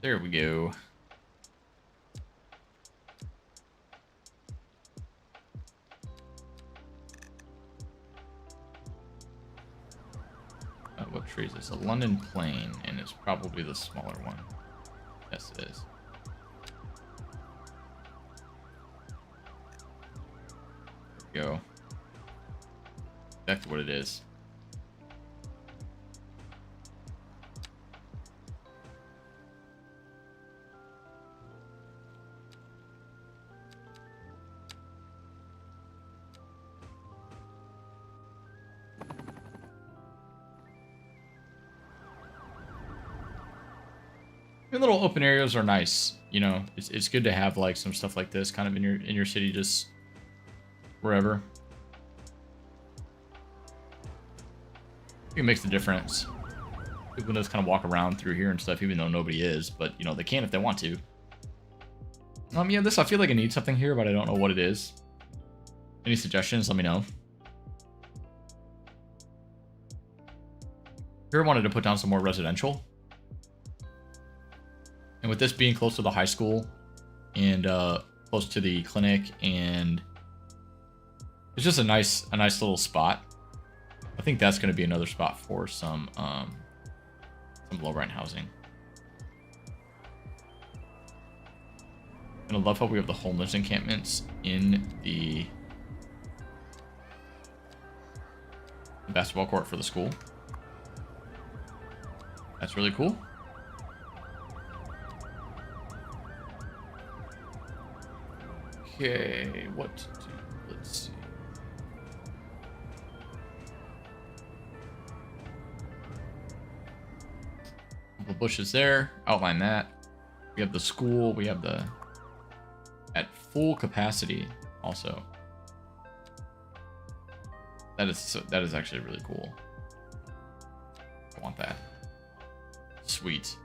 There we go. What tree is this? A London plane, and it's probably the smaller one. Yes, it is. There we go. That's what it is. Little open areas are nice, you know. It's good to have like some stuff like this kind of in your city, just wherever. It makes the difference. People just kind of walk around through here and stuff, even though nobody is. But you know, they can if they want to. Yeah, this I feel like I need something here, but I don't know what it is. Any suggestions? Let me know. Here, I wanted to put down some more residential. And with this being close to the high school and close to the clinic, and it's just a nice little spot. I think that's going to be another spot for some low rent housing. And I love how we have the homeless encampments in the basketball court for the school. That's really cool. Okay, what to do? Let's see. The bushes there. Outline that. We have the school. We have the at full capacity. Also, that is actually really cool. I want that. Sweet.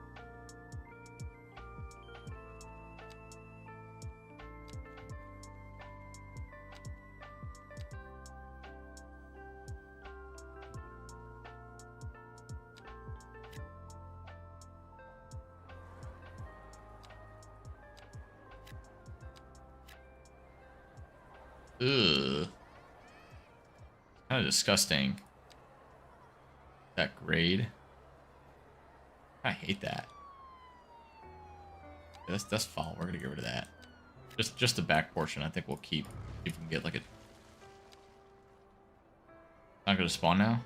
Ugh. Kind of disgusting. That grade. I hate that. That's foul. We're gonna get rid of that. Just the back portion. I think we'll keep. If we can get like a. Not gonna spawn now.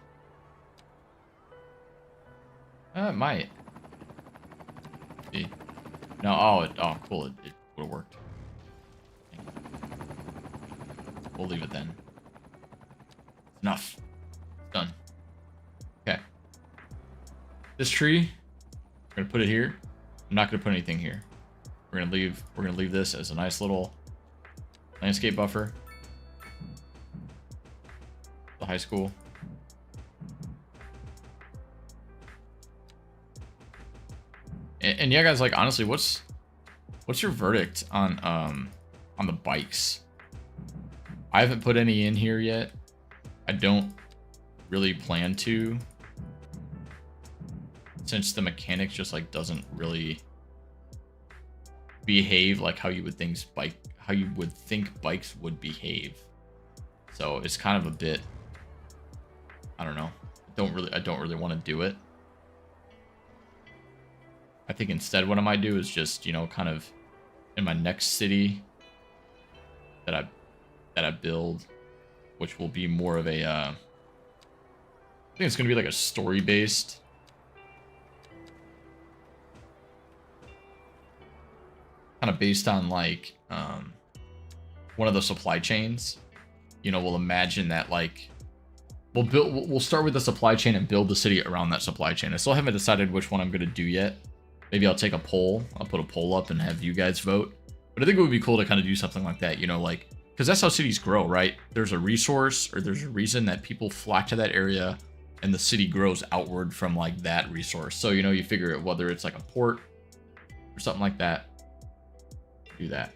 It might. See. No. Oh, cool. It would have worked. We'll leave it then. Enough. Done. Okay. This tree, we're gonna put it here. I'm not gonna put anything here. We're gonna leave this as a nice little landscape buffer. The high school. And yeah, guys, like honestly, what's your verdict on the bikes? I haven't put any in here yet. I don't really plan to, since the mechanics just like doesn't really behave like how you would think bikes would behave. So it's kind of a bit, I don't know. I don't really want to do it. I think instead what I might do is just, you know, kind of in my next city that I build, which will be more of a I think it's gonna be like a story based kind of based on like one of the supply chains. you know, we'll imagine that like we'll start with the supply chain and build the city around that supply chain. I still haven't decided which one I'm going to do yet. Maybe I'll take a poll. I'll put a poll up and have you guys vote. But I think it would be cool to kind of do something like that, you know, like, because that's how cities grow, right? There's a resource or there's a reason that people flock to that area and the city grows outward from like that resource. So, you know, you figure it, whether it's like a port or something like that, do that.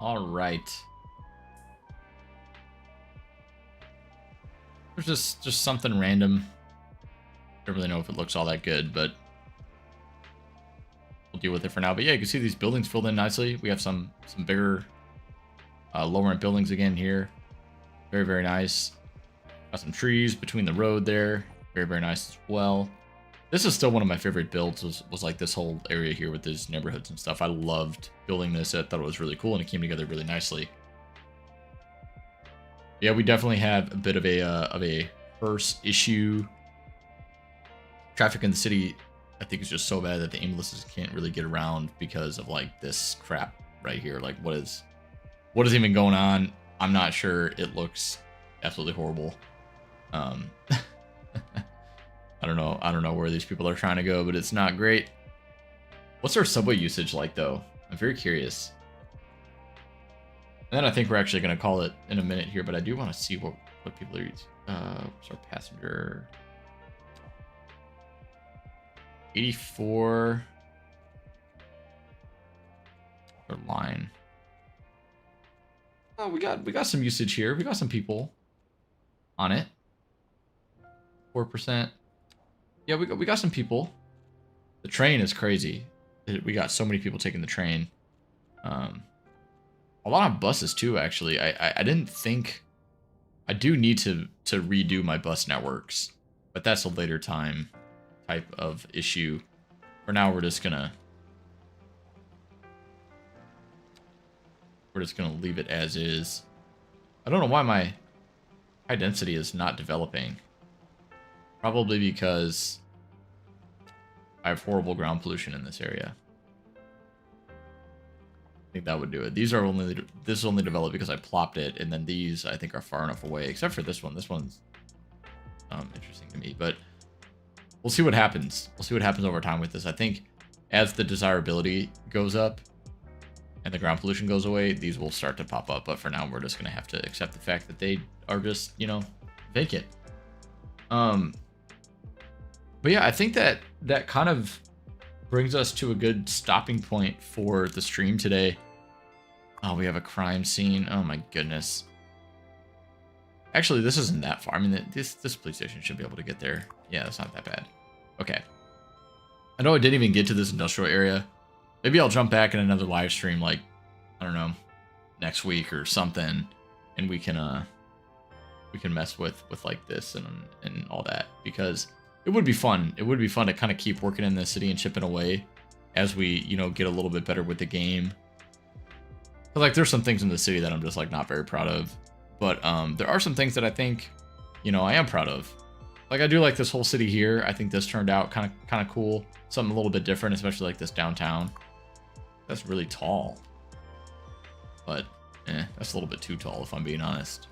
All right. There's just something random. Don't really know if it looks all that good, but we'll deal with it for now. But yeah, you can see these buildings filled in nicely. We have some bigger, lower rent buildings again here. Very, very nice. Got some trees between the road there. Very, very nice as well. This is still one of my favorite builds, was like this whole area here with these neighborhoods and stuff. I loved building this. I thought it was really cool, and it came together really nicely. Yeah, we definitely have a bit of a first issue. Traffic in the city, I think, is just so bad that the ambulances can't really get around because of like this crap right here. Like, what is even going on? I'm not sure. It looks absolutely horrible. I don't know where these people are trying to go, but it's not great. What's our subway usage like, though? I'm very curious. And then I think we're actually going to call it in a minute here, but I do want to see what people are using. What's our passenger? 84 per line. Oh, we got some usage here. We got some people on it. 4%. Yeah, we got some people. The train is crazy. We got so many people taking the train. A lot of buses too, actually. I didn't think... I do need to redo my bus networks, but that's a later time type of issue. For now, we're just gonna leave it as is. I don't know why my high density is not developing. Probably because I have horrible ground pollution in this area. I think that would do it. This is only developed because I plopped it, and then these I think are far enough away, except for this one. This one's interesting to me, but we'll see what happens. We'll see what happens over time with this. I think as the desirability goes up and the ground pollution goes away, these will start to pop up. But for now, we're just going to have to accept the fact that they are just, you know, vacant. But yeah, I think that kind of brings us to a good stopping point for the stream today. Oh, we have a crime scene. Oh my goodness. Actually, this isn't that far. I mean, this police station should be able to get there. Yeah, it's not that bad. Okay. I know I didn't even get to this industrial area. Maybe I'll jump back in another live stream, like, I don't know, next week or something, and we can mess with like this and all that, because it would be fun. It would be fun to kind of keep working in the city and chipping away as we, you know, get a little bit better with the game. But like, there's some things in the city that I'm just like not very proud of, but there are some things that I think, you know, I am proud of. Like, I do like this whole city here. I think this turned out kind of cool. Something a little bit different, especially like this downtown. That's really tall. But, that's a little bit too tall if I'm being honest.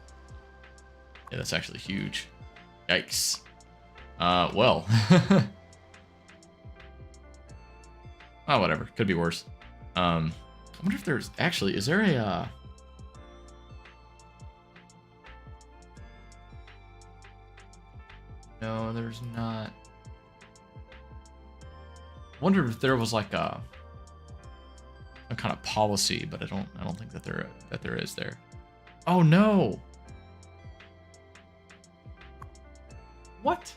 Yeah, that's actually huge. Yikes. Well. Oh, whatever. Could be worse. I wonder if there's... Actually, is there a... No, there's not. I wonder if there was like a kind of policy, but I don't think that there is there. Oh no. What?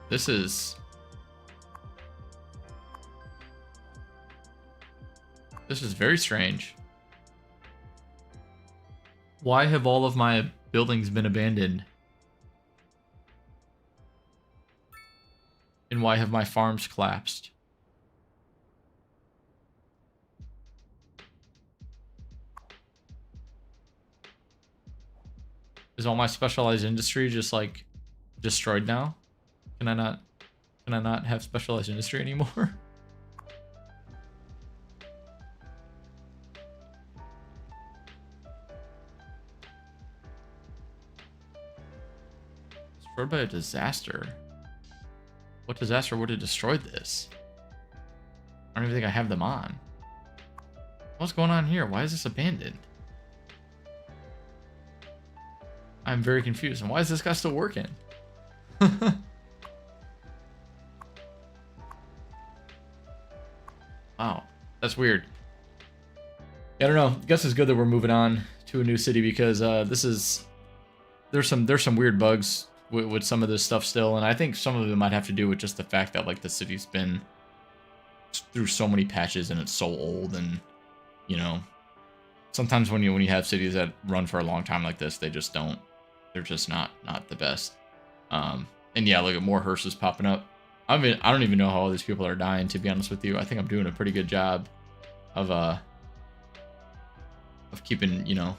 This is very strange. Why have all of my buildings been abandoned? And why have my farms collapsed? Is all my specialized industry just like destroyed now? Can I not have specialized industry anymore? Destroyed by a disaster. What disaster would have destroyed this? I don't even think I have them on. What's going on here? Why is this abandoned? I'm very confused. And why is this guy still working? Wow, that's weird. I don't know. I guess it's good that we're moving on to a new city because there's some weird bugs with some of this stuff still, and I think some of it might have to do with just the fact that like the city's been through so many patches and it's so old, and you know, sometimes when you have cities that run for a long time like this, they're just not the best. And yeah, look at more hearses popping up. I don't even know how all these people are dying, to be honest with you. I think I'm doing a pretty good job of keeping, you know,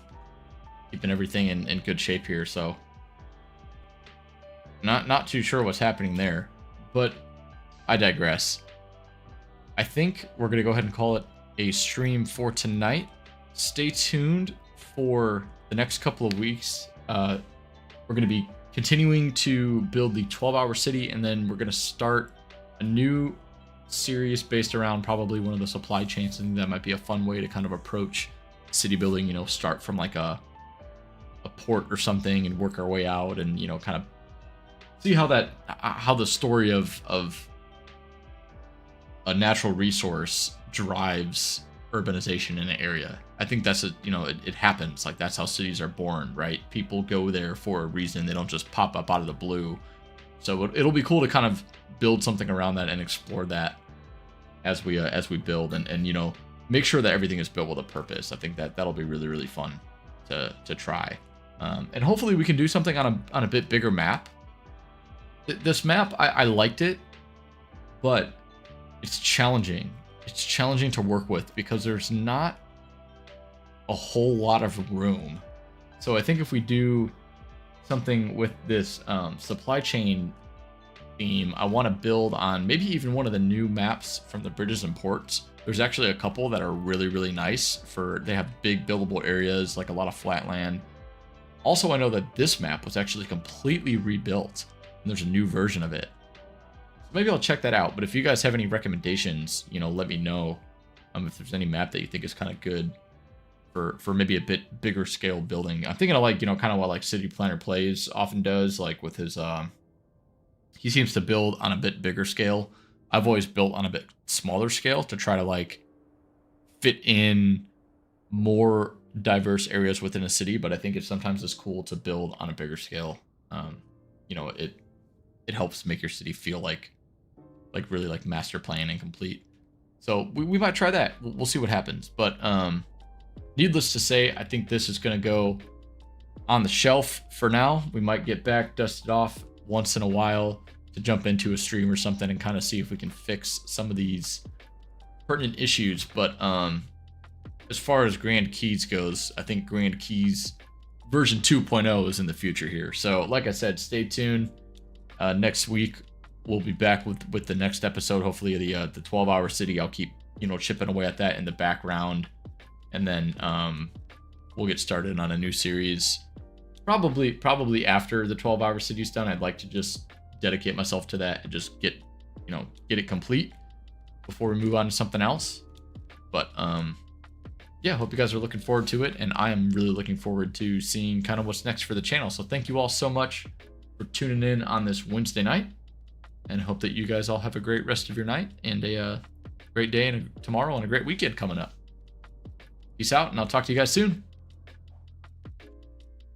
keeping everything in good shape here. So not too sure what's happening there, but I digress. I think we're gonna go ahead and call it a stream for tonight. Stay tuned for the next couple of weeks. We're gonna be continuing to build the 12-hour city, and then we're gonna start a new series based around probably one of the supply chains. I think that might be a fun way to kind of approach city building, you know, start from like a port or something and work our way out, and you know, kind of see how the story of a natural resource drives urbanization in an area. I think that's it happens. Like, that's how cities are born, right? People go there for a reason. They don't just pop up out of the blue. So it'll be cool to kind of build something around that and explore that as we build, and you know, make sure that everything is built with a purpose. I think that'll be really, really fun to try. And hopefully we can do something on a bit bigger map. This map, I liked it, but it's challenging. It's challenging to work with because there's not a whole lot of room. So I think if we do something with this supply chain theme, I want to build on maybe even one of the new maps from the bridges and ports. There's actually a couple that are really, really nice. They have big buildable areas, like a lot of flat land. Also, I know that this map was actually completely rebuilt, and there's a new version of it. So maybe I'll check that out. But if you guys have any recommendations, you know, let me know if there's any map that you think is kind of good for maybe a bit bigger scale building. I'm thinking of, like, you know, kind of what like City Planner Plays often does, like with his he seems to build on a bit bigger scale. I've always built on a bit smaller scale to try to like fit in more diverse areas within a city, but I think sometimes it's cool to build on a bigger scale. You know, it helps make your city feel like really like master plan and complete. So we might try that. We'll see what happens. But needless to say, I think this is going to go on the shelf for now. We might get back, dust it off once in a while to jump into a stream or something and kind of see if we can fix some of these pertinent issues. But as far as Grand Keys goes, I think Grand Keys version 2.0 is in the future here. So like I said, stay tuned. Next week we'll be back with the next episode, hopefully the 12-hour city. I'll keep, you know, chipping away at that in the background, and then we'll get started on a new series probably after the 12-hour city's done. I'd like to just dedicate myself to that and just get it complete before we move on to something else. But yeah, hope you guys are looking forward to it, and I am really looking forward to seeing kind of what's next for the channel. So thank you all so much for tuning in on this Wednesday night, and hope that you guys all have a great rest of your night and a great day and tomorrow and a great weekend coming up. Peace out, and I'll talk to you guys soon.